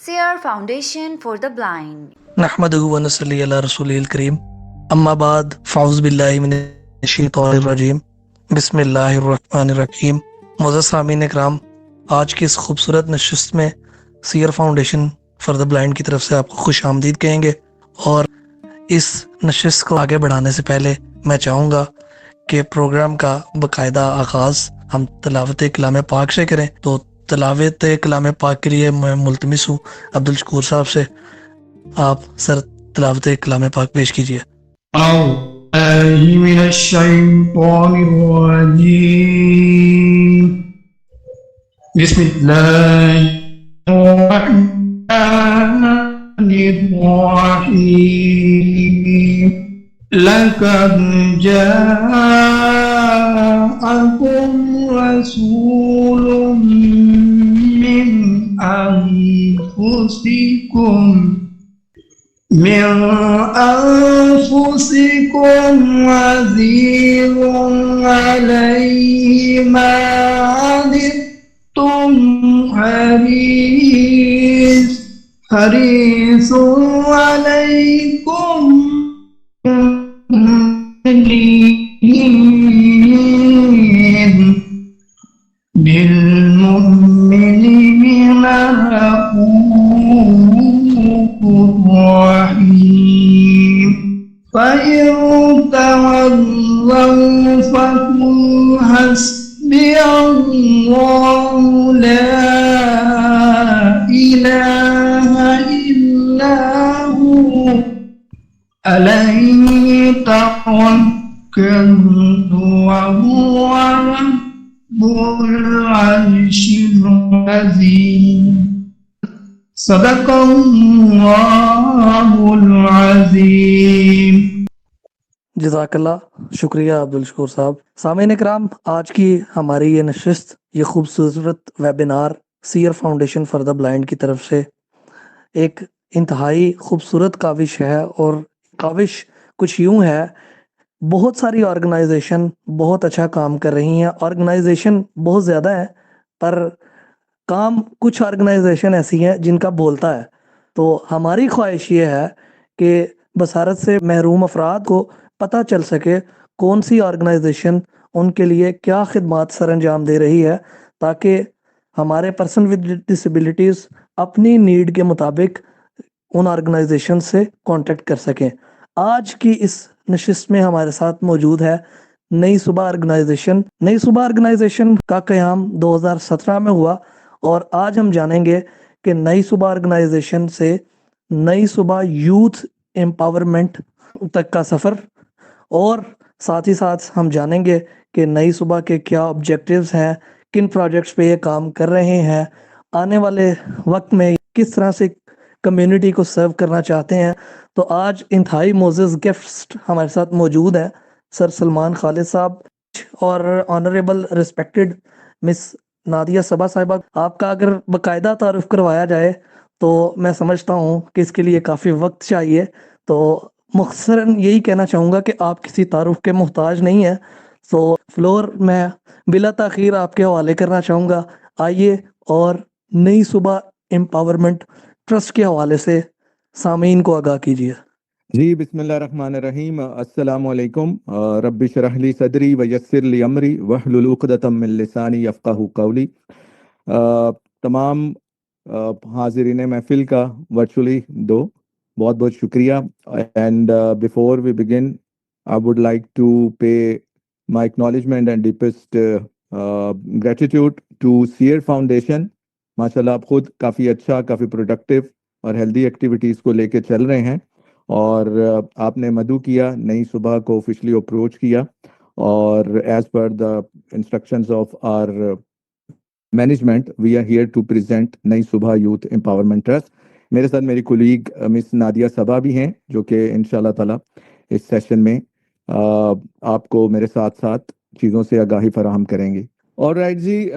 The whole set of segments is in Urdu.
SARE Foundation for the Blind. نحمده ونصلي على رسوله الكريم اما بعد فاعوذ باللہ من الشیطان الرجیم بسم اللہ الرحمن الرحیم. معزز سامعین اکرام، آج کی اس خوبصورت نشست میں سیر فاؤنڈیشن فار دا بلائنڈ کی طرف سے آپ کو خوش آمدید کہیں گے. اور اس نشست کو آگے بڑھانے سے پہلے میں چاہوں گا کہ پروگرام کا باقاعدہ آغاز ہم تلاوت کلام پاک سے کریں. تو تلاوت کلام پاک کے لیے میں ملتمس ہوں عبدالشکور صاحب سے، آپ سر تلاوت کلام پاک پیش کیجیے. أعوذ بالله من الشيطان الرجيم. بسم الله الرحمن الرحيم. لقد جاءكم رسول من أنفسكم عزيز عليه ما عنتم حريص عليكم بالمؤمنين رؤوف رحيم. فإن تولوا فقل حسبي الله لا إله إلا هو عليه توكلت وهو رب العرش العظيم. صدق اللہ العظیم. جزاک اللہ، شکریہ عبدالشکور صاحب. سامعین اکرام، آج کی ہماری یہ نشست، یہ خوبصورت ویبینار سیر فاؤنڈیشن فار دا بلائنڈ کی طرف سے ایک انتہائی خوبصورت کاوش ہے. اور کاوش کچھ یوں ہے، بہت ساری آرگنائزیشن بہت اچھا کام کر رہی ہیں، آرگنائزیشن بہت زیادہ ہیں، پر کام کچھ آرگنائزیشن ایسی ہیں جن کا بولتا ہے. تو ہماری خواہش یہ ہے کہ بصارت سے محروم افراد کو پتہ چل سکے کون سی آرگنائزیشن ان کے لیے کیا خدمات سر انجام دے رہی ہے، تاکہ ہمارے پرسن ود ڈسیبلٹیز اپنی نیڈ کے مطابق ان آرگنائزیشن سے کانٹیکٹ کر سکیں. آج کی اس نشست میں ہمارے ساتھ موجود ہے نئی صبح آرگنائزیشن. نئی صبح آرگنائزیشن کا قیام 2017 میں ہوا، اور آج ہم جانیں گے کہ نئی صبح آرگنائزیشن سے نئی صبح یوتھ امپاورمنٹ تک کا سفر، اور ساتھ ہی ساتھ ہم جانیں گے کہ نئی صبح کے کیا آبجیکٹیوز ہیں، کن پروجیکٹس پہ یہ کام کر رہے ہیں، آنے والے وقت میں کس طرح سے کمیونٹی کو سرو کرنا چاہتے ہیں. تو آج انتہائی معزز گیسٹ ہمارے ساتھ موجود ہیں، سر سلمان خالد صاحب اور آنریبل ریسپیکٹڈ مس نادیہ صبا صاحبہ. آپ کا اگر باقاعدہ تعارف کروایا جائے تو میں سمجھتا ہوں کہ اس کے لیے کافی وقت چاہیے. تو مختصراً یہی کہنا چاہوں گا کہ آپ کسی تعارف کے محتاج نہیں ہیں. تو فلور میں بلا تاخیر آپ کے حوالے کرنا چاہوں گا. آئیے اور نئی صبح امپاورمنٹ ٹرسٹ کے حوالے سے سامعین کو آگاہ کیجیے. جی، بسم اللہ الرحمن الرحیم. السلام علیکم. رب اشرح لی صدری ویسر لی امری واحلل عقدۃ من لسانی یفقہوا قولی. تمام حاضرین محفل کا ورچولی بہت بہت شکریہ. And before we begin I would like to pay my acknowledgement and deepest gratitude to Seer Foundation. ماشاءاللہ آپ خود کافی اچھا، کافی پروڈکٹیو اور ہیلدی ایکٹیویٹیز کو لے کے چل رہے ہیں، اور آپ نے مدعو کیا، نئی صبح کو آفیشلی اپروچ کیا، اور as per the instructions of our management we are here to present نئی صبح یوتھ امپاورمنٹ ٹرسٹ. میرے ساتھ میری کولیگ مس نادیہ صبا بھی ہیں، جو کہ انشاءاللہ تعالی اس سیشن میں آپ کو میرے ساتھ ساتھ چیزوں سے آگاہی فراہم کریں گے. اور رائٹ جی،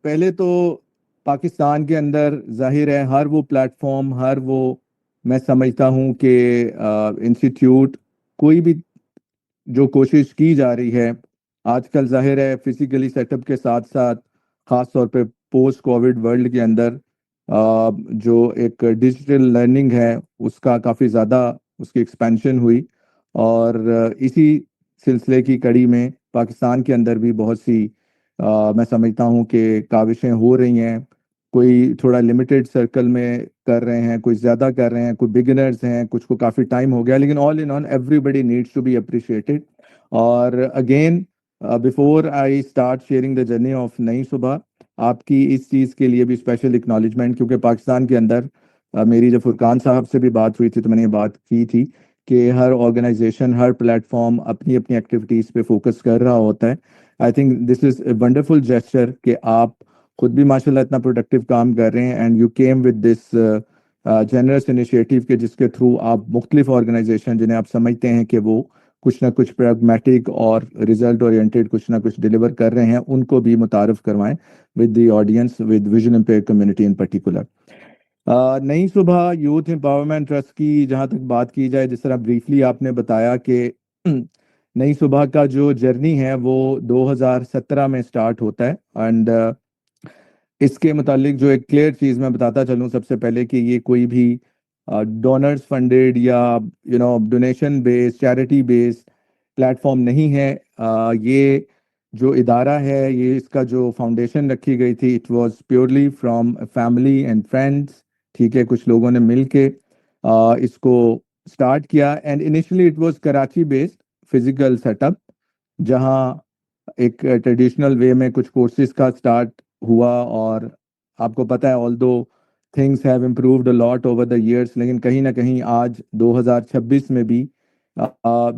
پہلے تو پاکستان کے اندر ظاہر ہے ہر وہ پلیٹ فارم، ہر وہ میں سمجھتا ہوں کہ انسٹیٹیوٹ، کوئی بھی جو کوشش کی جا رہی ہے آج کل، ظاہر ہے فزیکلی سیٹ اپ کے ساتھ ساتھ خاص طور پہ پوسٹ کووڈ ورلڈ کے اندر جو ایک ڈیجیٹل لرننگ ہے اس کا کافی زیادہ اس کی ایکسپینشن ہوئی، اور اسی سلسلے کی کڑی میں پاکستان کے اندر بھی بہت سی میں سمجھتا ہوں کہ کاوشیں ہو رہی ہیں. کوئی تھوڑا لمیٹڈ سرکل میں کر رہے ہیں، کوئی زیادہ کر رہے ہیں، کوئی بگنرز ہیں، کچھ کو کافی ٹائم ہو گیا، لیکن all in all everybody needs to be appreciated. اور again before I start sharing the journey of Nai Subah, آپ کی اس چیز کے لیے بھی اسپیشل اکنالجمنٹ، کیونکہ پاکستان کے اندر میری جب فرقان صاحب سے بھی بات ہوئی تھی تو میں نے یہ بات کی تھی کہ ہر آرگنائزیشن، ہر پلیٹ فارم اپنی اپنی ایکٹیویٹیز پہ فوکس کر رہا ہوتا ہے. I think this is a wonderful gesture کہ آپ خود بھی ماشاءاللہ اتنا پروڈکٹیو کام کر رہے ہیں، and you came with this generous initiative کہ جس کے تھرو آپ مختلف آرگنائزیشن جنہیں آپ سمجھتے ہیں کہ وہ کچھ نہ کچھ پریگمیٹک اور ریزلٹ اورینٹیڈ کچھ نہ کچھ ڈیلیور کر رہے ہیں، ان کو بھی متعارف کروائیں with the audience, with vision impaired community in particular. نئی صبح یوتھ امپاورمنٹ ٹرسٹ کی جہاں تک بات کی جائے، جس طرح بریفلی آپ نے بتایا کہ نئی صبح کا جو جرنی ہے وہ 2017 میں سٹارٹ ہوتا ہے، اینڈ اس کے متعلق جو ایک کلیئر چیز میں بتاتا چلوں سب سے پہلے کہ یہ کوئی بھی ڈونرز فنڈیڈ یا ڈونیشن بیس، چیریٹی بیس پلیٹ فارم نہیں ہے. یہ جو ادارہ ہے، یہ اس کا جو فاؤنڈیشن رکھی گئی تھی، it was purely from family and friends. ٹھیک ہے، کچھ لوگوں نے مل کے اس کو اسٹارٹ کیا، and initially it was Karachi based physical set up, جہاں ایک ٹریڈیشنل وے میں کچھ کورسز کا اسٹارٹ ہوا. اور آپ کو پتہ ہے آلدو things have improved a lot over the years, لیکن کہیں نہ کہیں آج 2026 میں بھی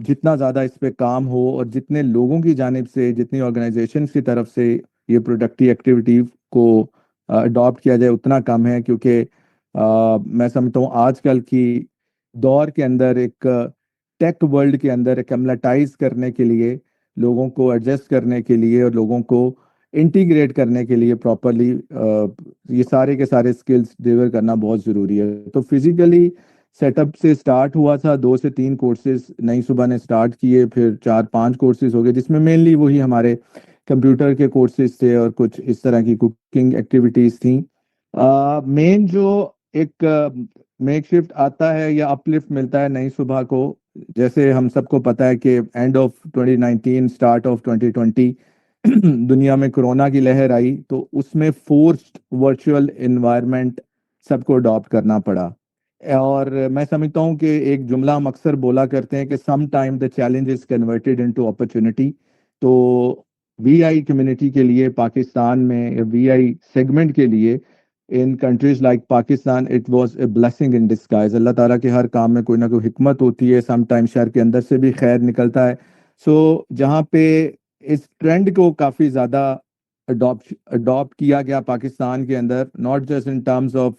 جتنا زیادہ اس پہ کام ہو اور جتنے لوگوں کی جانب سے، جتنی آرگنائزیشنز کی طرف سے یہ پروڈکٹیو ایکٹیویٹی کو اڈاپٹ کیا جائے اتنا کم ہے. کیونکہ میں سمجھتا ہوں آج کل کی دور کے اندر ایک ٹیک ورلڈ کے اندر ایکملٹائز کرنے کے لیے، لوگوں کو ایڈجسٹ کرنے کے لیے اور لوگوں کو انٹیگریٹ کرنے کے لیے پراپرلی یہ سارے کے سارے سکلز ڈیلیور کرنا بہت ضروری ہے. تو فزیکلی سیٹ اپ سے سٹارٹ ہوا تھا، 2 سے 3 کورسز نئی صبح نے سٹارٹ کیے، پھر 4-5 کورسز ہو گئے، جس میں مینلی وہی ہمارے کمپیوٹر کے کورسز تھے اور کچھ اس طرح کی کوکنگ ایکٹیویٹیز تھیں. مین جو ایک میک شفٹ آتا ہے یا اپ لفٹ ملتا ہے نئی صبح کو، جیسے ہم سب کو پتہ ہے کہ اینڈ آف 2019 اسٹارٹ آف 2020 دنیا میں کرونا کی لہر آئی، تو اس میں فورسڈ ورچوئل انوائرمنٹ سب کو اڈاپٹ کرنا پڑا. اور میں سمجھتا ہوں کہ ایک جملہ ہم اکثر بولا کرتے ہیں کہ some time the challenge is converted into opportunity. تو وی آئی کمیونٹی کے لیے پاکستان میں، وی آئی سیگمنٹ کے لیے in countries like Pakistan, it was a blessing in disguise. اللہ تعالیٰ کے ہر کام میں کوئی نہ کوئی حکمت ہوتی ہے، سم ٹائم شر کے اندر سے بھی خیر نکلتا ہے. سو جہاں پہ اس ٹرینڈ کو کافی زیادہ اڈاپٹ کیا گیا پاکستان کے اندر، not just in terms of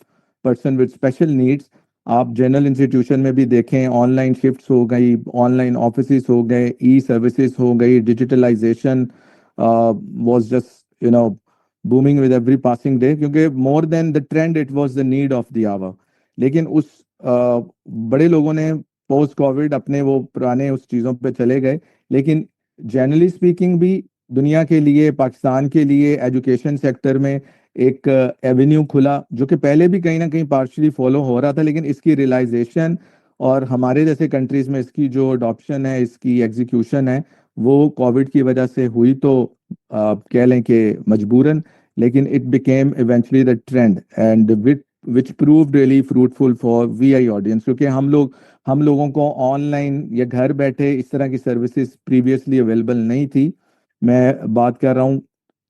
person with special needs. آپ جنرل انسٹیٹیوشن میں بھی دیکھیں، آن لائن شفٹس ہو گئی، آن لائن آفیسز ہو گئے، ای سروسز ہو گئی، digitalization was just booming with every passing day. کیونکہ more than the trend it was the need of the hour. لیکن اس بڑے لوگوں نے پوسٹ کووڈ اپنے وہ پرانے اس چیزوں پہ چلے گئے، لیکن جنرلی اسپیکنگ بھی دنیا کے لیے، پاکستان کے لیے ایجوکیشن سیکٹر میں ایک ایونیو کھلا، جو کہ پہلے بھی کہیں نہ کہیں پارشلی فالو ہو رہا تھا، لیکن اس کی ریلائزیشن اور ہمارے جیسے کنٹریز میں اس کی جو اڈاپشن ہے، اس کی ایگزیکیوشن ہے، وہ کووڈ کی وجہ سے ہوئی. تو کہہ لیں کہ مجبوراً، لیکن it became eventually the trend and which proved really fruitful for V I audience. کیونکہ ہم لوگوں کو آن لائن یا گھر بیٹھے اس طرح کی سروسز پریویسلی اویلیبل نہیں تھی. میں بات کر رہا ہوں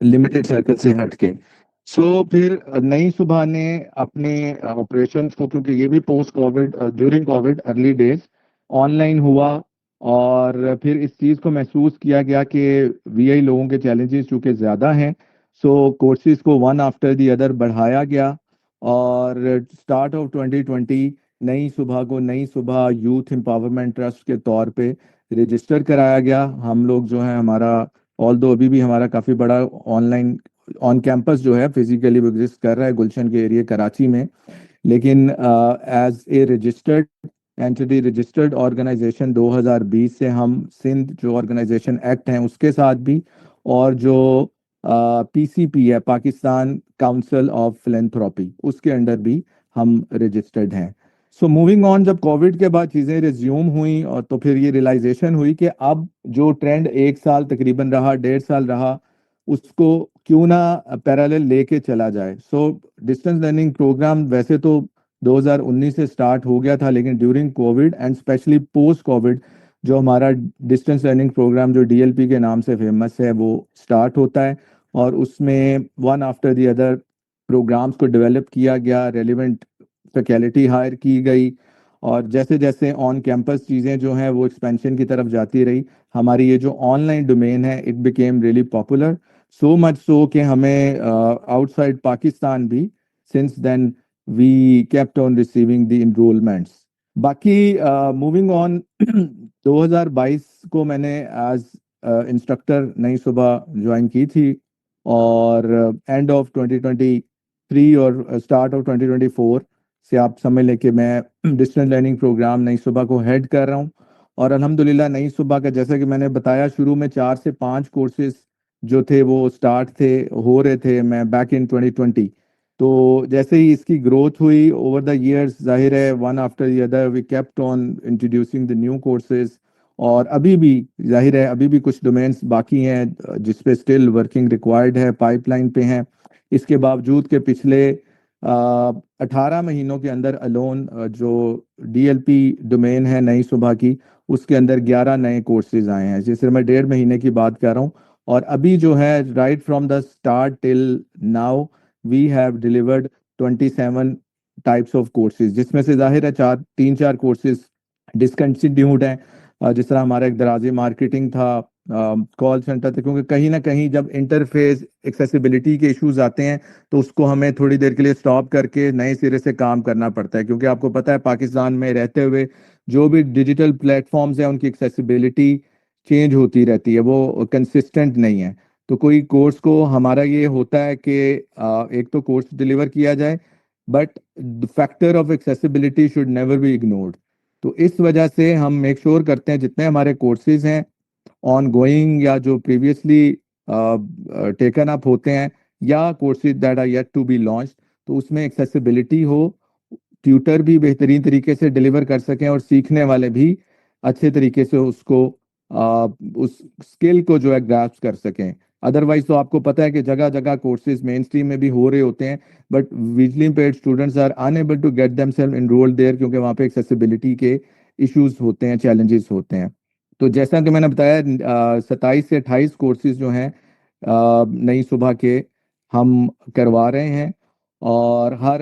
لمیٹڈ سرکل سے ہٹ کے. سو پھر نئی صبح نے اپنے آپریشنس کو، کیونکہ یہ بھی post COVID, during COVID early days online ہوا، اور پھر اس چیز کو محسوس کیا گیا کہ وی آئی لوگوں کے چیلنجز چونکہ زیادہ ہیں، سو کورسز کو ون آفٹر دی ادر بڑھایا گیا. اور اسٹارٹ آف 2020 نئی صبح کو نئی صبح یوتھ امپاورمنٹ ٹرسٹ کے طور پہ رجسٹر کرایا گیا. ہم لوگ جو ہیں، ہمارا آلدو ابھی بھی ہمارا کافی بڑا آن لائن آن کیمپس جو ہے فزیکلی ایگزسٹ کر رہا ہے گلشن کے ایریا کراچی میں، لیکن as a registered entity registered organization 2020 سے ہم سندھ جو آرگنائزیشن ایکٹ ہیں اس کے ساتھ بھی، اور جو پی سی پی ہے, پاکستان کاؤنسل آف فلینتھراپی, اس کے انڈر بھی ہم رجسٹرڈ ہیں. سو موونگ آن, جب کووڈ کے بعد چیزیں ریزیوم ہوئیں اور تو پھر یہ ریلائزیشن ہوئی کہ اب جو ٹرینڈ 1 سال تقریباً رہا, 1.5 سال رہا, اس کو کیوں نہ پیرالل لے کے چلا جائے. سو ڈسٹینس لرننگ پروگرام ویسے تو 2019 سے سٹارٹ ہو گیا تھا, لیکن during COVID and especially post COVID جو ہمارا ڈسٹینس لرننگ پروگرام جو ڈی ایل پی کے نام سے فیمس ہے وہ سٹارٹ ہوتا ہے, اور اس میں one after the other programs کو ڈیولپ کیا گیا, ریلیونٹ فیکلٹی ہائر کی گئی, اور جیسے جیسے آن کیمپس چیزیں جو ہیں وہ ایکسپینشن کی طرف جاتی رہی. ہماری یہ جو آن لائن ڈومین ہے it became really popular, so much so کہ ہمیں آؤٹ سائڈ پاکستان بھی since then we kept on receiving the enrollments. باقی موونگ آن 2022 کو میں نے ایز انسٹرکٹر نئی صبح جوائن کی تھی, اور اینڈ آف 2023 اور اسٹارٹ آف 2024 سے آپ سمجھ لیں کہ میں ڈسٹینس لرننگ پروگرام نئی صبح کو ہیڈ کر رہا ہوں. اور الحمدللہ نئی صبح کا جیسا کہ میں نے بتایا شروع میں 4 سے 5 کورسز جو تھے وہ سٹارٹ ہو رہے تھے میں بیک ان 2020. تو جیسے ہی اس کی گروتھ ہوئی اوور دا ایئرس, ظاہر ہے one after the other we kept on introducing the new courses, اور ابھی بھی ظاہر ہے ابھی بھی کچھ ڈومینس باقی ہیں جس پہ اسٹل ورکنگ ریکوائرڈ ہے, پائپ لائن پہ ہیں. اس کے باوجود کہ پچھلے 18 مہینوں کے اندر الون جو ڈی ایل پی ڈومین ہے نئی صبح کی, اس کے اندر 11 نئے کورسز آئے ہیں, جس سے میں 1.5 مہینے کی بات کر رہا ہوں. اور ابھی جو ہے right from the start till now we have delivered 27 types of courses, جس میں سے ظاہر ہے 3-4 کورسز ڈسکنٹینیوڈ ہیں, جس طرح ہمارا ایک درازی مارکیٹنگ تھا, کال سینٹر تھا, کیونکہ کہیں نہ کہیں جب انٹرفیس ایکسیسیبلٹی کے ایشوز آتے ہیں تو اس کو ہمیں تھوڑی دیر کے لیے سٹاپ کر کے نئے سرے سے کام کرنا پڑتا ہے, کیونکہ آپ کو پتہ ہے پاکستان میں رہتے ہوئے جو بھی ڈیجیٹل پلیٹ فارمز ہیں ان کی ایکسیسیبلٹی چینج ہوتی رہتی ہے, وہ کنسسٹنٹ نہیں ہے. تو کوئی کورس کو ہمارا یہ ہوتا ہے کہ ایک تو کورس ڈلیور کیا جائے, but factor of accessibility should never be ignored. تو اس وجہ سے ہم میک شور کرتے ہیں جتنے ہمارے کورسز ہیں آن گوئنگ یا جو پریویسلی ٹیکن اپ ہوتے ہیں یا courses that are yet to be launch, تو اس میں ایکسیسیبلٹی ہو, ٹیوٹر بھی بہترین طریقے سے ڈلیور کر سکیں اور سیکھنے والے بھی اچھے طریقے سے اس کو اس اسکل کو جو ہے گراسپ کر سکیں. ادروائز تو آپ کو پتہ ہے کہ جگہ جگہ کورسز مین اسٹریم میں بھی ہو رہے ہوتے ہیں, but visually impaired students are enable to get them self enrolled there, کیونکہ وہاں پہ ایکسیسیبلٹی کے ایشوز ہوتے ہیں, چیلنجز ہوتے ہیں. تو جیسا کہ میں نے بتایا 27 سے 28 کورسز جو ہیں نئی صبح کے ہم کروا رہے ہیں, اور ہر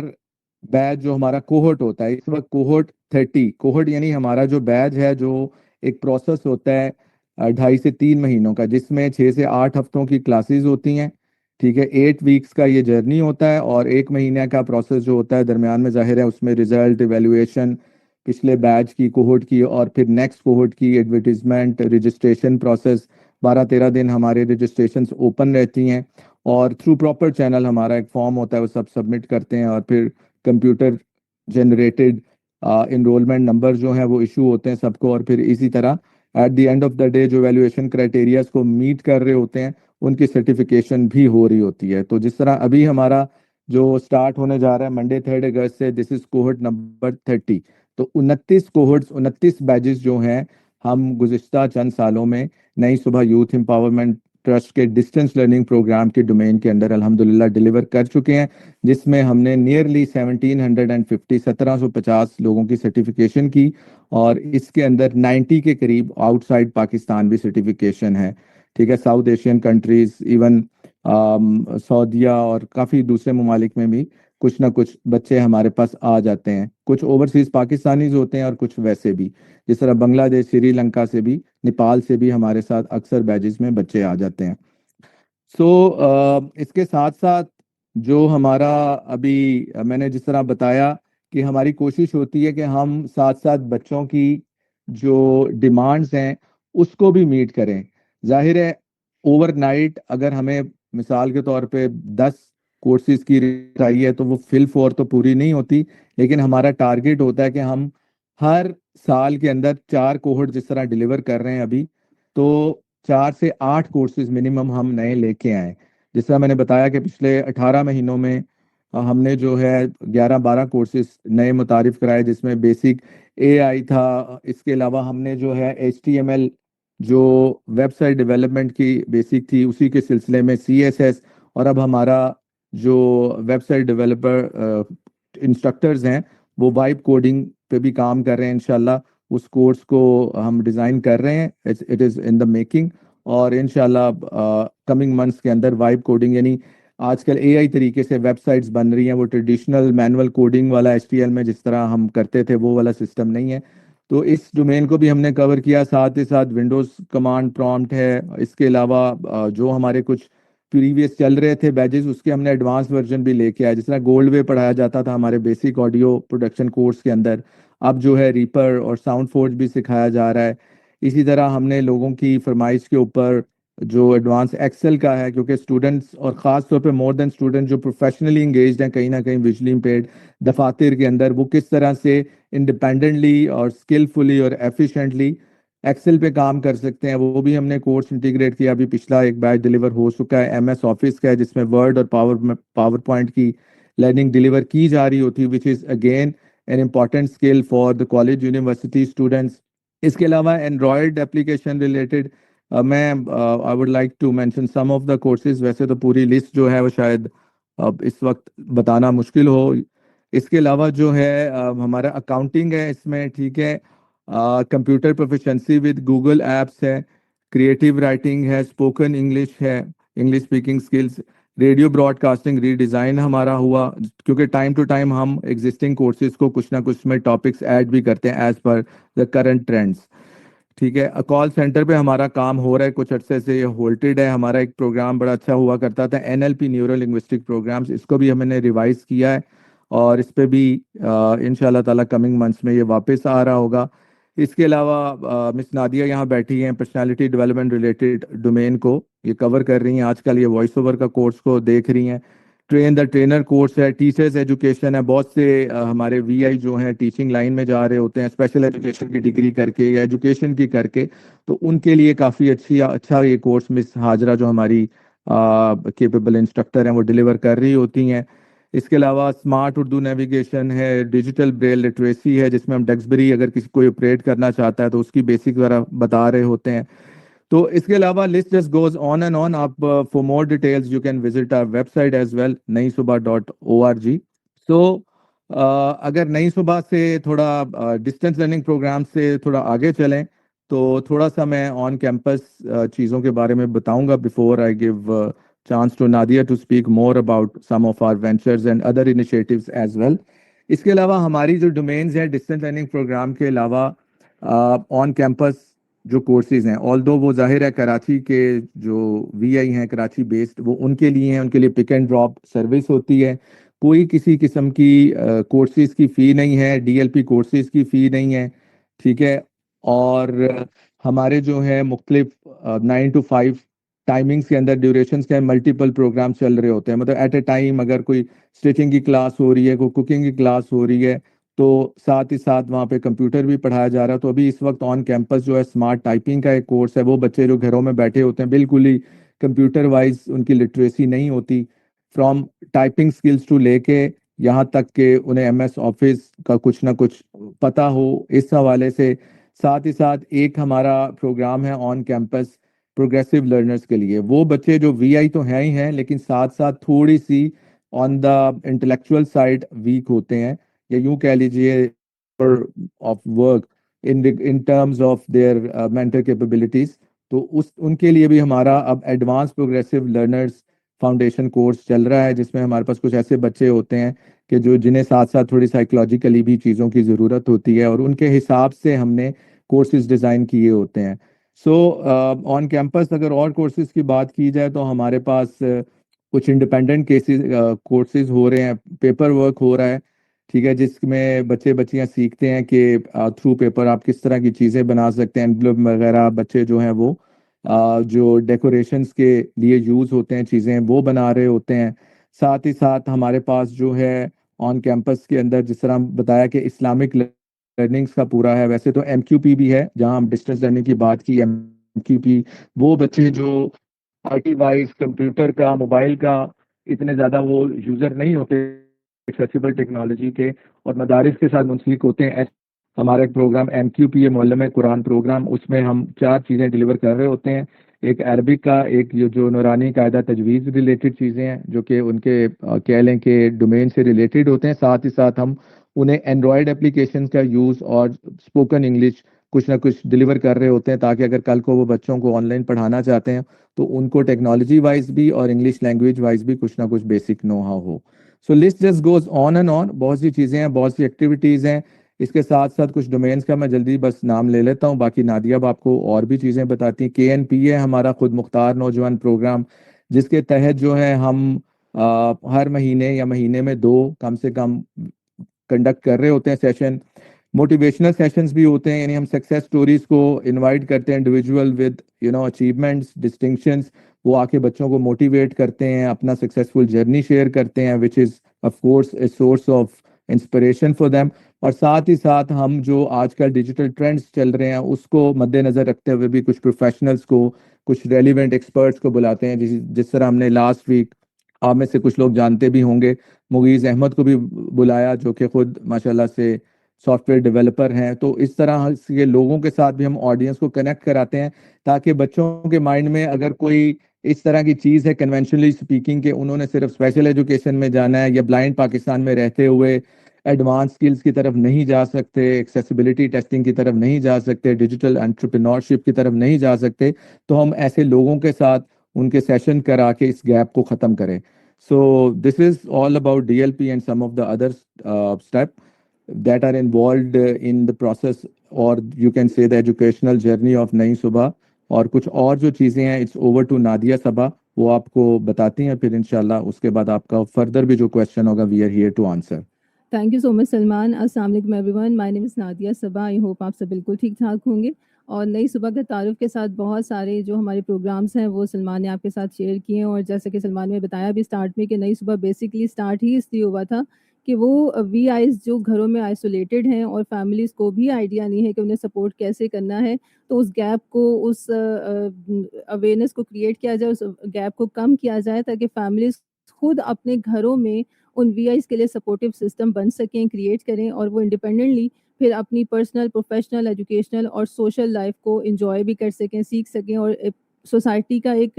بیچ جو ہمارا کوہورٹ ہوتا ہے اس وقت کوہورٹ 30 کوہورٹ یعنی ہمارا جو بیچ ہے جو ایک پروسیس ہوتا ہے 2.5 سے 3 مہینوں کا, جس میں 6 سے 8 ہفتوں کی کلاسز ہوتی ہیں, ٹھیک ہے, 8 ویکس کا یہ جرنی ہوتا ہے, اور 1 مہینے کا پروسیس جو ہوتا ہے درمیان میں ظاہر ہے اس میں ریزلٹ ایویلویشن پچھلے بیچ کی کوہورٹ کی اور پھر نیکسٹ کوہورٹ کی ایڈورٹیزمنٹ رجسٹریشن پروسیس. 12-13 دن ہمارے رجسٹریشنز اوپن رہتی ہیں, اور تھرو پراپر چینل ہمارا ایک فارم ہوتا ہے وہ سب سبمٹ کرتے ہیں, اور پھر کمپیوٹر جنریٹڈ انرولمنٹ نمبر جو ہیں وہ ایشو ہوتے ہیں سب کو, اور پھر اسی طرح at the end of the day جو ویلیویشن کرائٹیریاز کو میٹ کر رہے ہوتے ہیں ان کی سرٹیفکیشن بھی ہو رہی ہوتی ہے. تو جس طرح ابھی ہمارا جو سٹارٹ ہونے جا رہا ہے منڈے 3 اگست سے, دس از کوہورٹ نمبر 30. تو 29 کوہورٹس 29 بیچز جو ہیں ہم گزشتہ چند سالوں میں نئی صبح یوتھ امپاورمنٹ ٹرسٹ کے ڈسٹینس لرننگ پروگرام کے ڈومین کے اندر الحمدللہ ڈیلیور کر چکے ہیں, جس میں ہم نے نیئرلی 1750 لوگوں کی سرٹیفکیشن کی, اور اس کے اندر 90 کے قریب آؤٹ سائڈ پاکستان بھی سرٹیفکیشن ہے, ٹھیک ہے, ساؤتھ ایشین کنٹریز, ایون سعودیہ اور کافی دوسرے ممالک میں بھی کچھ نہ کچھ بچے ہمارے پاس آ جاتے ہیں. کچھ اوورسیز پاکستانیز ہوتے ہیں اور کچھ ویسے بھی, جس طرح بنگلہ دیش, سری لنکا سے بھی, نیپال سے بھی ہمارے ساتھ اکثر بیچز میں بچے آ جاتے ہیں. سو اس کے ساتھ ساتھ جو ہمارا ابھی میں نے جس طرح بتایا کہ ہماری کوشش ہوتی ہے کہ ہم ساتھ ساتھ بچوں کی جو ڈیمانڈز ہیں اس کو بھی میٹ کریں. ظاہر ہے اوور نائٹ اگر ہمیں مثال کے طور پہ 10 کورسز کی چاہیے تو وہ فل فور تو پوری نہیں ہوتی, لیکن ہمارا ٹارگیٹ ہوتا ہے کہ ہم ہر سال کے اندر 4 کوہورٹ جس طرح ڈیلیور کر رہے ہیں ابھی, تو 4 سے 8 کورسز منیمم ہم نئے لے کے آئیں. جس طرح میں نے بتایا کہ پچھلے 18 مہینوں میں ہم نے جو ہے 11-12 کورسز نئے متعارف کرائے، جس میں بیسک اے آئی تھا. اس کے علاوہ ہم نے جو ہے HTML جو ویب سائٹ ڈیولپمنٹ کی بیسک تھی اسی کے سلسلے میں CSS، اور اب ہمارا جو ویب سائٹ ڈیولپر انسٹرکٹرز ہیں وہ وائب کوڈنگ پہ بھی کام کر رہے ہیں. انشاءاللہ اس کورس کو ہم ڈیزائن کر رہے ہیں، it is in the making, اور انشاءاللہ کمنگ منتھس کے اندر وائب کوڈنگ، یعنی آج کل AI طریقے سے ویب سائٹس بن رہی ہیں، وہ ٹریڈیشنل مینول کوڈنگ والا HTML میں جس طرح ہم کرتے تھے وہ والا سسٹم نہیں ہے. تو اس ڈومین کو بھی ہم نے کور کیا. ساتھ ہی ساتھ ونڈوز کمانڈ پرومپٹ ہے. اس کے علاوہ جو ہمارے کچھ پریویس چل رہے تھے بیجز، اس کے ہم نے ایڈوانس ورژن بھی لے کے آئے. جس طرح گولڈ وے پڑھایا جاتا تھا ہمارے بیسک آڈیو پروڈکشن کورس کے اندر، اب جو ہے ریپر اور ساؤنڈ فورج بھی سکھایا جا رہا ہے. اسی طرح ہم نے لوگوں کی فرمائش کے اوپر جو ایڈوانس ایکسل کا ہے، کیونکہ اسٹوڈنٹس اور خاص طور پہ مور دین اسٹوڈنٹ جو پروفیشنلی انگیجڈ ہیں کہیں نہ کہیں ویژولی امپیئرڈ دفاتر کے اندر، وہ کس طرح سے انڈیپینڈنٹلی اور اسکلفلی اور ایفیشینٹلی ایکسل پہ کام کر سکتے ہیں، وہ بھی ہم نے کورس انٹیگریٹ کیا. ابھی پچھلا ایک بیچ ڈیلیور ہو چکا ہے MS آفس کا ہے، جس میں ورڈ اور پاور پوائنٹ کی لرننگ ڈیلیور کی جا رہی ہوتی ہے، which is again an important skill for the college university students. اس کے علاوہ اینڈرائڈ اپلیکیشن ریلیٹڈ میں I would like to mention some of the courses. ویسے تو پوری لسٹ جو ہے وہ شاید اب اس وقت بتانا مشکل ہو. اس کے علاوہ جو ہے ہمارا اکاؤنٹنگ ہے اس میں، ٹھیک ہے، computer proficiency with Google apps ہے، کریٹیو رائٹنگ ہے، اسپوکن انگلش ہے، English speaking skills, radio broadcasting redesign ہمارا ہوا، کیونکہ ٹائم ٹو ٹائم ہم ایگزسٹنگ کورسز کو کچھ نہ کچھ میں ٹاپکس ایڈ بھی کرتے ہیں as per the current trends. ٹھیک ہے، کال سینٹر پہ ہمارا کام ہو رہا ہے کچھ عرصے سے، یہ ہولٹڈ ہے. ہمارا ایک پروگرام بڑا اچھا ہوا کرتا تھا NLP نیورو لنگوسٹک پروگرامز، اس کو بھی ہم نے ریوائز کیا ہے اور اس پہ بھی انشاءاللہ تعالیٰ کمنگ منتھس میں یہ واپس آ رہا ہوگا. اس کے علاوہ مس نادیہ یہاں بیٹھی ہیں، پرسنالٹی ڈیولپمنٹ ریلیٹڈ ڈومین کو یہ کور کر رہی ہیں. آج کل یہ وائس اوور کا کورس کو دیکھ رہی ہیں. ٹرین دا ٹرینر کورس ہے، ٹیچرز ایجوکیشن ہے. بہت سے ہمارے VI جو ہیں ٹیچنگ لائن میں جا رہے ہوتے ہیں اسپیشل ایجوکیشن کی ڈگری کر کے یا ایجوکیشن کی کر کے، تو ان کے لیے کافی اچھا یہ کورس مس ہاجرہ جو ہماری کیپیبل انسٹرکٹر ہیں وہ ڈیلیور کر رہی ہوتی ہیں. اس کے علاوہ اسمارٹ اردو نیویگیشن ہے، ڈیجیٹل بریل لٹریسی ہے، جس میں ہم ڈیکسبری اگر کسی کوئی آپریٹ کرنا چاہتا ہے تو اس کی بیسک ذرا بتا رہے ہوتے ہیں. تو اس کے علاوہ list just goes on and on. آپ for more details you can visit our website as well naisobha.org. So اگر نئی صبح سے تھوڑا ڈسٹینس لرننگ پروگرام سے تھوڑا آگے چلیں تو تھوڑا سا میں آن کیمپس چیزوں کے بارے میں بتاؤں گا before I give chance to Nadia to speak more about some of our ventures and other initiatives as well. اس کے علاوہ ہماری جو ڈومینز ہیں ڈسٹینس لرننگ پروگرام کے علاوہ آن کیمپس جو کورسز ہیں، آلدو وہ ظاہر ہے کراچی کے جو VI ہیں کراچی بیسڈ، وہ ان کے لیے ہیں، ان کے لیے پک اینڈ ڈراپ سروس ہوتی ہے. کوئی کسی قسم کی کورسز کی فی نہیں ہے، DLP کورسز کی فی نہیں ہے. ٹھیک ہے، اور ہمارے جو ہے مختلف 9 to 5 ٹائمنگس کے اندر ڈیوریشنس کے ملٹیپل پروگرام چل رہے ہوتے ہیں. مطلب ایٹ اے ٹائم اگر کوئی اسٹیچنگ کی کلاس ہو رہی ہے، کوئی کوکنگ کی کلاس ہو رہی ہے، تو ساتھ ہی ساتھ وہاں پہ کمپیوٹر بھی پڑھایا جا رہا ہے. تو ابھی اس وقت آن کیمپس جو ہے اسمارٹ ٹائپنگ کا ایک کورس ہے. وہ بچے جو گھروں میں بیٹھے ہوتے ہیں بالکل ہی کمپیوٹر وائز ان کی لٹریسی نہیں ہوتی، فرام ٹائپنگ سکلز ٹو لے کے یہاں تک کہ انہیں MS آفس کا کچھ نہ کچھ پتہ ہو، اس حوالے سے. ساتھ ہی ساتھ ایک ہمارا پروگرام ہے آن کیمپس پروگریسو لرنرز کے لیے. وہ بچے جو VI تو ہیں ہی ہیں لیکن ساتھ ساتھ تھوڑی سی on the intellectual side weak ہوتے ہیں، یا یوں کہہ لیجیے of work in terms of their mental capabilities. تو ان کے لیے بھی ہمارا اب advance progressive learners foundation course چل رہا ہے، جس میں ہمارے پاس کچھ ایسے بچے ہوتے ہیں کہ جنہیں ساتھ ساتھ تھوڑی سائیکولوجیکلی بھی چیزوں کی ضرورت ہوتی ہے، اور ان کے حساب سے ہم نے کورسز ڈیزائن کیے ہوتے ہیں. سو آن کیمپس اگر اور کورسز کی بات کی جائے تو ہمارے پاس کچھ انڈیپینڈنٹ کورسز ہو رہے ہیں، پیپر ورک ہو رہا ہے. ٹھیک ہے، جس میں بچے بچیاں سیکھتے ہیں کہ تھرو پیپر آپ کس طرح کی چیزیں بنا سکتے ہیں. اینولپ وغیرہ بچے جو ہیں وہ جو ڈیکوریشنز کے لیے یوز ہوتے ہیں چیزیں وہ بنا رہے ہوتے ہیں. ساتھ ہی ساتھ ہمارے پاس جو ہے آن کیمپس کے اندر جس طرح بتایا کہ اسلامک لرننگس کا پورا ہے. ویسے تو MQP بھی ہے، جہاں ہم ڈسٹینس لرننگ کی بات کی MQP، وہ بچے جو آئی ٹی وائز کمپیوٹر کا موبائل کا اتنے زیادہ وہ یوزر نہیں ہوتے ایکسیسیبل ٹیکنالوجی کے، اور مدارس کے ساتھ منسلک ہوتے ہیں. ہمارا ایک پروگرام MQP معلم قرآن پروگرام، اس میں ہم 4 چیزیں ڈیلیور کر رہے ہوتے ہیں. ایک عربک کا، ایک جو نورانی قاعدہ تجویز ریلیٹڈ چیزیں ہیں جو کہ ان کے کہہ لیں کہ ڈومین سے ریلیٹڈ ہوتے ہیں. ساتھ ہی ساتھ ہم انہیں اینڈرائڈ اپلیکیشن کا یوز اور اسپوکن انگلش کچھ نہ کچھ ڈیلیور کر رہے ہوتے ہیں، تاکہ اگر کل کو وہ بچوں کو آن لائن پڑھانا چاہتے ہیں تو ان کو ٹیکنالوجی وائز بھی اور انگلش لینگویج وائز بھی کچھ نہ کچھ بیسک نو ہاؤ ہو. So list just goes on and on. بہت سی چیزیں ہیں، بہت سی ایکٹیویٹیز ہیں. اس کے ساتھ ساتھ کچھ ڈومینس کا میں جلدی بس نام لے لیتا ہوں، باقی نادیہ اب آپ کو اور بھی چیزیں بتاتی ہیں. KNP ہے ہمارا خود مختار نوجوان پروگرام، جس کے تحت جو ہے ہم ہر مہینے یا مہینے میں 2 کم سے کم کنڈکٹ کر رہے ہوتے ہیں سیشن. موٹیویشنل سیشنز بھی ہوتے ہیں، یعنی ہم سکسیس سٹوریز کو انوائٹ کرتے ہیں، انڈیویجول ود اچیومنٹس ڈسٹنکشنز. وہ آ کے بچوں کو موٹیویٹ کرتے ہیں، اپنا سکسیسفل جرنی شیئر کرتے ہیں، which is of course a source of inspiration for them. اور ساتھ ہی ساتھ ہم جو آج کل ڈیجیٹل ٹرینڈز چل رہے ہیں اس کو مد نظر رکھتے ہوئے بھی کچھ پروفیشنلز کو، کچھ ریلیونٹ ایکسپرٹس کو بلاتے ہیں. جس طرح ہم نے لاسٹ ویک، آپ میں سے کچھ لوگ جانتے بھی ہوں گے، مغیز احمد کو بھی بلایا، جو کہ خود ماشاءاللہ سے سافٹ ویئر ڈیولپر ہیں. تو اس طرح کے لوگوں کے ساتھ بھی ہم آڈینس کو کنیکٹ کراتے ہیں، تاکہ بچوں کے مائنڈ میں اگر کوئی اس طرح کی چیز ہے کنونشنلی اسپیکنگ کہ انہوں نے صرف اسپیشل ایجوکیشن میں جانا ہے یا بلائنڈ پاکستان میں رہتے ہوئے ایڈوانس سکلز کی طرف نہیں جا سکتے، ایکسیسیبلٹی ٹیسٹنگ کی طرف نہیں جا سکتے، ڈیجیٹل انٹرپرینورشپ کی طرف نہیں جا سکتے، تو ہم ایسے لوگوں کے ساتھ ان کے سیشن کرا کے اس گیپ کو ختم کریں. So this is all about DLP and some of the other steps that are involved in the process, or you can say the educational journey of نئی صبح. اور کچھ اور جو چیزیں ہیں اٹس اوور ٹو نادیہ صبا، وہ آپ کو بتاتی ہیں، پھر انشاءاللہ اس کے بعد آپ کا فردر بھی جو کویشچن ہوگا we are here to answer. Thank you so much Salman. السلام علیکم everyone, my name is Nadia Saba. I hope آپ سب بالکل ٹھیک ٹھاک ہوں گے. اور نئی صبح کے تعارف کے ساتھ بہت سارے جو ہمارے پروگرامس ہیں وہ سلمان نے آپ کے ساتھ شیئر کیے ہیں. اور جیسا کہ سلمان نے بتایا بھی اسٹارٹ میں کہ نئی صبح بیسکلی اسٹارٹ ہی اس لیے ہوا تھا کہ وہ وی آئیز جو گھروں میں آئسولیٹڈ ہیں اور فیملیز کو بھی آئیڈیا نہیں ہے کہ انہیں سپورٹ کیسے کرنا ہے، تو اس گیپ کو، اس اویئرنیس کو کریٹ کیا جائے، اس گیپ کو کم کیا جائے، تاکہ فیملیز خود اپنے گھروں میں ان وی آئیز کے لیے سپورٹیو سسٹم بن سکیں، کریٹ کریں، اور وہ انڈیپینڈنٹلی پھر اپنی پرسنل، پروفیشنل، ایجوکیشنل اور سوشل لائف کو انجوائے بھی کر سکیں، سیکھ سکیں، اور سوسائٹی کا ایک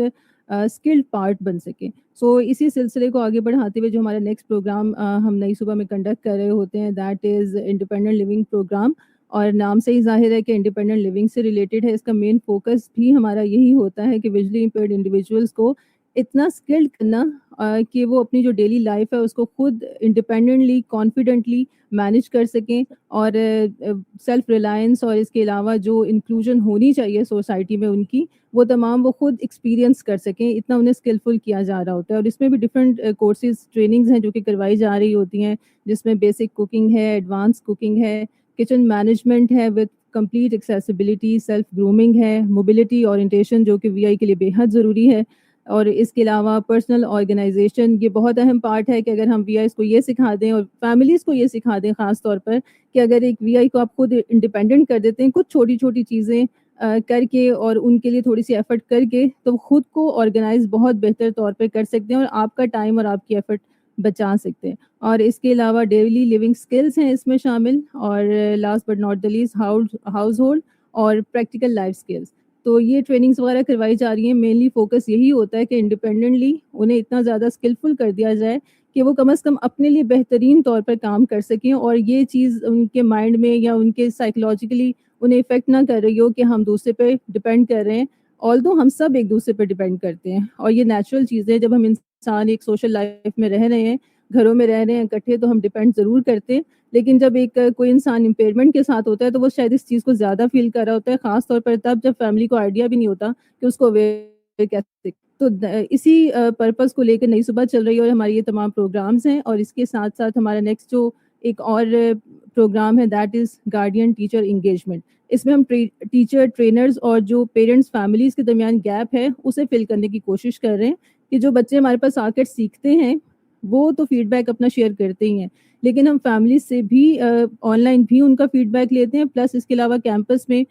اسکلڈ پارٹ بن سکیں. سو اسی سلسلے کو آگے بڑھاتے ہوئے جو ہمارا نیکسٹ پروگرام ہم نئی صبح میں کنڈکٹ کر رہے ہوتے ہیں، that is independent living program. اور نام سے ہی ظاہر ہے کہ انڈیپینڈنٹ لیونگ سے ریلیٹڈ ہے. اس کا مین فوکس بھی ہمارا یہی ہوتا ہے کہ ویژولی امپیئرڈ انڈیویجولس کو اتنا اسکلڈ کرنا کہ وہ اپنی جو ڈیلی لائف ہے اس کو خود انڈیپینڈنٹلی، کانفیڈنٹلی مینیج کر سکیں، اور سیلف ریلائنس اور اس کے علاوہ جو انکلوژن ہونی چاہیے سوسائٹی میں ان کی، وہ تمام وہ خود ایکسپیرینس کر سکیں. اتنا انہیں اسکلفل کیا جا رہا ہوتا ہے. اور اس میں بھی ڈفرینٹ کورسز، ٹریننگز ہیں جو کہ کروائی جا رہی ہوتی ہیں، جس میں بیسک کوکنگ ہے، ایڈوانس کوکنگ ہے، کچن مینجمنٹ ہے with complete accessibility, self grooming ہے، موبلٹی اورینٹیشن جو کہ وی آئی کے لیے بے حد ضروری ہے. اور اس کے علاوہ پرسنل آرگنائزیشن، یہ بہت اہم پارٹ ہے کہ اگر ہم وی آئیز کو یہ سکھا دیں اور فیملیز کو یہ سکھا دیں خاص طور پر، کہ اگر ایک وی آئی کو آپ خود انڈیپینڈنٹ کر دیتے ہیں کچھ چھوٹی چھوٹی چیزیں کر کے اور ان کے لیے تھوڑی سی ایفرٹ کر کے، تو خود کو آرگنائز بہت بہتر طور پہ کر سکتے ہیں اور آپ کا ٹائم اور آپ کی ایفرٹ بچا سکتے ہیں. اور اس کے علاوہ ڈیلی لیونگ سکلز ہیں اس میں شامل، اور last but not the least house hold اور پریکٹیکل لائف سکلز. تو یہ ٹریننگز وغیرہ کروائی جا رہی ہیں. مینلی فوکس یہی ہوتا ہے کہ انڈیپینڈنٹلی انہیں اتنا زیادہ اسکلفل کر دیا جائے کہ وہ کم از کم اپنے لیے بہترین طور پر کام کر سکیں، اور یہ چیز ان کے مائنڈ میں یا ان کے سائیکولوجیکلی انہیں افیکٹ نہ کر رہی ہو کہ ہم دوسرے پہ ڈپینڈ کر رہے ہیں. آلدو ہم سب ایک دوسرے پہ ڈپینڈ کرتے ہیں، اور یہ نیچرل چیز ہے. جب ہم انسان ایک سوشل لائف میں رہ رہے ہیں، گھروں میں رہ رہے ہیں اکٹھے، تو ہم ڈپینڈ ضرور کرتے ہیں. لیکن جب ایک کوئی انسان امپیئرمنٹ کے ساتھ ہوتا ہے تو وہ شاید اس چیز کو زیادہ فیل کر رہا ہوتا ہے، خاص طور پر تب جب فیملی کو آئیڈیا بھی نہیں ہوتا کہ اس کو اویئر کیسے. تو اسی پرپز کو لے کر نئی صبح چل رہی ہے، اور ہماری یہ تمام پروگرامز ہیں. اور اس کے ساتھ ساتھ ہمارا نیکسٹ جو ایک اور پروگرام ہے، that is guardian teacher engagement. اس میں ہم ٹیچر، ٹرینرز اور جو پیرنٹس فیملیز کے درمیان گیپ ہے اسے فل کرنے کی کوشش کر رہے ہیں، کہ جو بچے ہمارے پاس آ کر سیکھتے ہیں وہ تو فیڈ بیک اپنا شیئر کرتے ہی ہیں، لیکن ہم فیملی سے بھی آن لائن بھی ان کا فیڈ بیک لیتے ہیں، پلس اس کے علاوہ کیمپس میں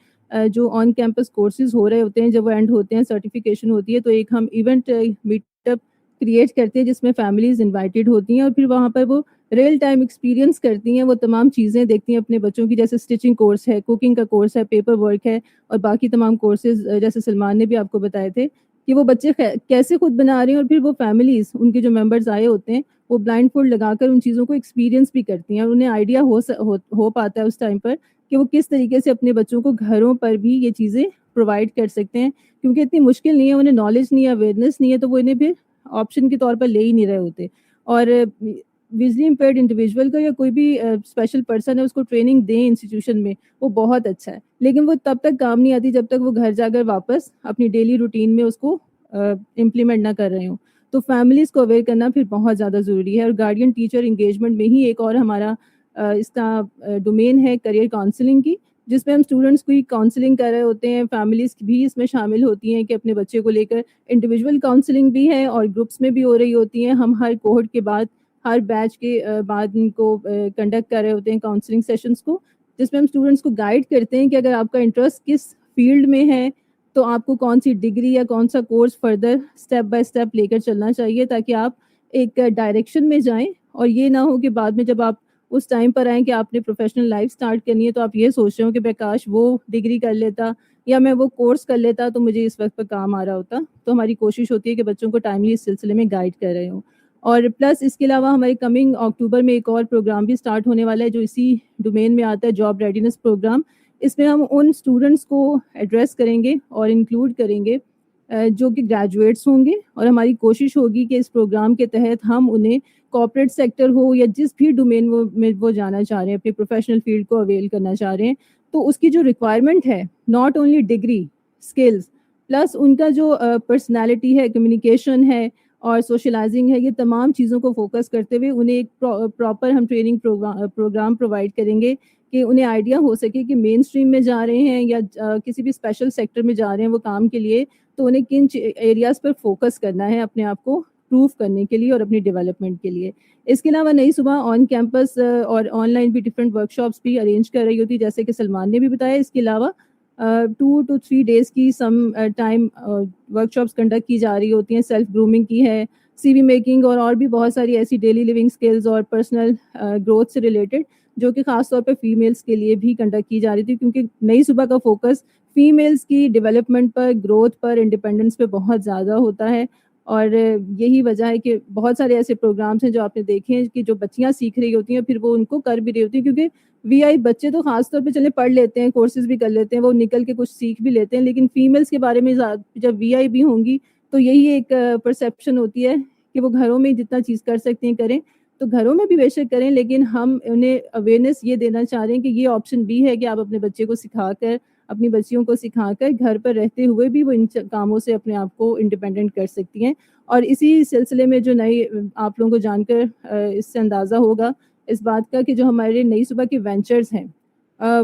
جو آن کیمپس کورسز ہو رہے ہوتے ہیں جب وہ اینڈ ہوتے ہیں سرٹیفکیشن ہوتی ہے تو ایک ہم ایونٹ میٹ اپ کریٹ کرتے ہیں جس میں فیملیز انوائٹیڈ ہوتی ہیں اور پھر وہاں پر وہ ریئل ٹائم ایکسپیرینس کرتی ہیں, وہ تمام چیزیں دیکھتی ہیں اپنے بچوں کی, جیسے اسٹچنگ کورس ہے, کوکنگ کا کورس ہے, پیپر ورک ہے اور باقی تمام کورسز جیسے سلمان نے بھی آپ کو بتائے تھے کہ وہ بچے کیسے خود بنا رہے ہیں, اور پھر وہ فیملیز ان کے جو ممبرز آئے ہوتے ہیں وہ بلائنڈ فولڈ لگا کر ان چیزوں کو ایکسپیرینس بھی کرتی ہیں اور انہیں آئیڈیا ہو پاتا ہے اس ٹائم پر کہ وہ کس طریقے سے اپنے بچوں کو گھروں پر بھی یہ چیزیں پرووائڈ کر سکتے ہیں, کیونکہ اتنی مشکل نہیں ہے, انہیں نالج نہیں ہے, اویئرنیس نہیں ہے, تو وہ انہیں پھر آپشن کے طور پر لے ہی نہیں رہے ہوتے. اور ویژلی امپیئرڈ انڈیویجول کا یا کوئی بھی اسپیشل پرسن ہے اس کو ٹریننگ دیں انسٹیٹیوشن میں, وہ بہت اچھا ہے, لیکن وہ تب تک کام نہیں آتی جب تک وہ گھر جا کر واپس اپنی ڈیلی روٹین میں اس کو امپلیمنٹ نہ کر رہے ہوں. تو فیملیز کو اویئر کرنا پھر بہت زیادہ ضروری ہے. اور گارڈین ٹیچر انگیجمنٹ میں ہی ایک اور ہمارا اس کا ڈومین ہے کریئر کاؤنسلنگ کی, جس میں ہم اسٹوڈنٹس کو کاؤنسلنگ کر رہے ہوتے ہیں, فیملیز بھی اس میں شامل ہوتی ہیں کہ اپنے بچے کو لے کر انڈیویجول کاؤنسلنگ بھی ہے اور گروپس میں بھی ہو رہی ہوتی ہیں. ہم ہر کوہورٹ کے بعد ہر بیچ کے بعد ان کو کنڈکٹ کر رہے ہوتے ہیں کاؤنسلنگ سیشنز کو, جس میں ہم اسٹوڈنٹس کو گائیڈ کرتے ہیں کہ اگر آپ کا انٹرسٹ کس فیلڈ میں ہے تو آپ کو کون سی ڈگری یا کون سا course further step by step لے کر چلنا چاہیے تاکہ آپ ایک ڈائریکشن میں جائیں, اور یہ نہ ہو کہ بعد میں جب آپ اس ٹائم پر آئیں کہ آپ نے پروفیشنل لائف سٹارٹ کرنی ہے تو آپ یہ سوچ رہے ہو کہ میں کاش وہ ڈگری کر لیتا یا میں وہ کورس کر لیتا تو مجھے اس وقت پہ کام آ رہا ہوتا. تو ہماری کوشش ہوتی ہے کہ بچوں کو ٹائملی اس سلسلے میں گائیڈ کر رہے ہوں. اور پلس اس کے علاوہ ہمارے کمنگ اکتوبر میں ایک اور پروگرام بھی سٹارٹ ہونے والا ہے جو اسی ڈومین میں آتا ہے, جاب ریڈینس پروگرام. اس میں ہم ان اسٹوڈنٹس کو ایڈریس کریں گے اور انکلوڈ کریں گے جو کہ گریجویٹس ہوں گے, اور ہماری کوشش ہوگی کہ اس پروگرام کے تحت ہم انہیں کارپوریٹ سیکٹر ہو یا جس بھی ڈومین میں وہ جانا چاہ رہے ہیں, اپنے پروفیشنل فیلڈ کو اویل کرنا چاہ رہے ہیں, تو اس کی جو ریکوائرمنٹ ہے not only degree skills plus ان کا جو پرسنالٹی ہے, کمیونیکیشن ہے اور سوشلائزنگ ہے, یہ تمام چیزوں کو فوکس کرتے ہوئے انہیں ایک پراپر ہم ٹریننگ پروگرام پرووائڈ کریں گے کہ انہیں آئیڈیا ہو سکے کہ مین اسٹریم میں جا رہے ہیں یا کسی بھی اسپیشل سیکٹر میں جا رہے ہیں وہ کام کے لیے, تو انہیں کن ایریاز پر فوکس کرنا ہے اپنے آپ کو پروف کرنے کے لیے اور اپنی ڈیولپمنٹ کے لیے. اس کے علاوہ نئی صبح آن کیمپس اور آن لائن بھی ڈفرینٹ ورکشاپس بھی ارینج کر رہی ہوتی, جیسے کہ سلمان نے بھی بتایا. اس کے علاوہ 2 to 3 days کی سم ٹائم ورکشاپس کنڈکٹ کی جا رہی ہوتی ہیں, سیلف گرومنگ کی ہے, سی وی میکنگ اور بھی بہت ساری ایسی ڈیلی لیونگ اسکلز اور پرسنل گروتھ سے ریلیٹڈ جو کہ خاص طور پہ فیمیلس کے لیے بھی کنڈکٹ کی جا رہی تھی, کیونکہ نئی صبح کا فوکس فیمیلس کی ڈیولپمنٹ پر, گروتھ پر, انڈیپینڈنس پہ بہت زیادہ ہوتا ہے. اور یہی وجہ ہے کہ بہت سارے ایسے پروگرامس ہیں جو آپ نے دیکھے ہیں کہ جو بچیاں سیکھ رہی ہوتی ہیں پھر وہ ان کو کر بھی رہی ہوتی ہیں, کیونکہ وی آئی بچے تو خاص طور پہ چلے پڑھ لیتے ہیں, کورسز بھی کر لیتے ہیں, وہ نکل کے کچھ سیکھ بھی لیتے ہیں, لیکن فیمیلس کے بارے میں جب وی آئی بھی ہوں گی تو یہی ایک پرسیپشن ہوتی ہے کہ وہ گھروں میں جتنا چیز کر سکتے ہیں کریں, تو گھروں میں بھی بے شک کریں, لیکن ہم انہیں اویئرنیس یہ دینا چاہ رہے ہیں کہ یہ آپشن بھی ہے کہ آپ اپنے بچے کو سکھا کر, اپنی بچیوں کو سکھا کر گھر پر رہتے ہوئے بھی وہ ان کاموں سے اپنے آپ کو انڈیپینڈنٹ کر سکتی ہیں. اور اسی سلسلے میں جو نئی آپ لوگوں کو جان کر اس سے اندازہ ہوگا اس بات کا کہ جو ہمارے نئی صبح کے وینچرز ہیں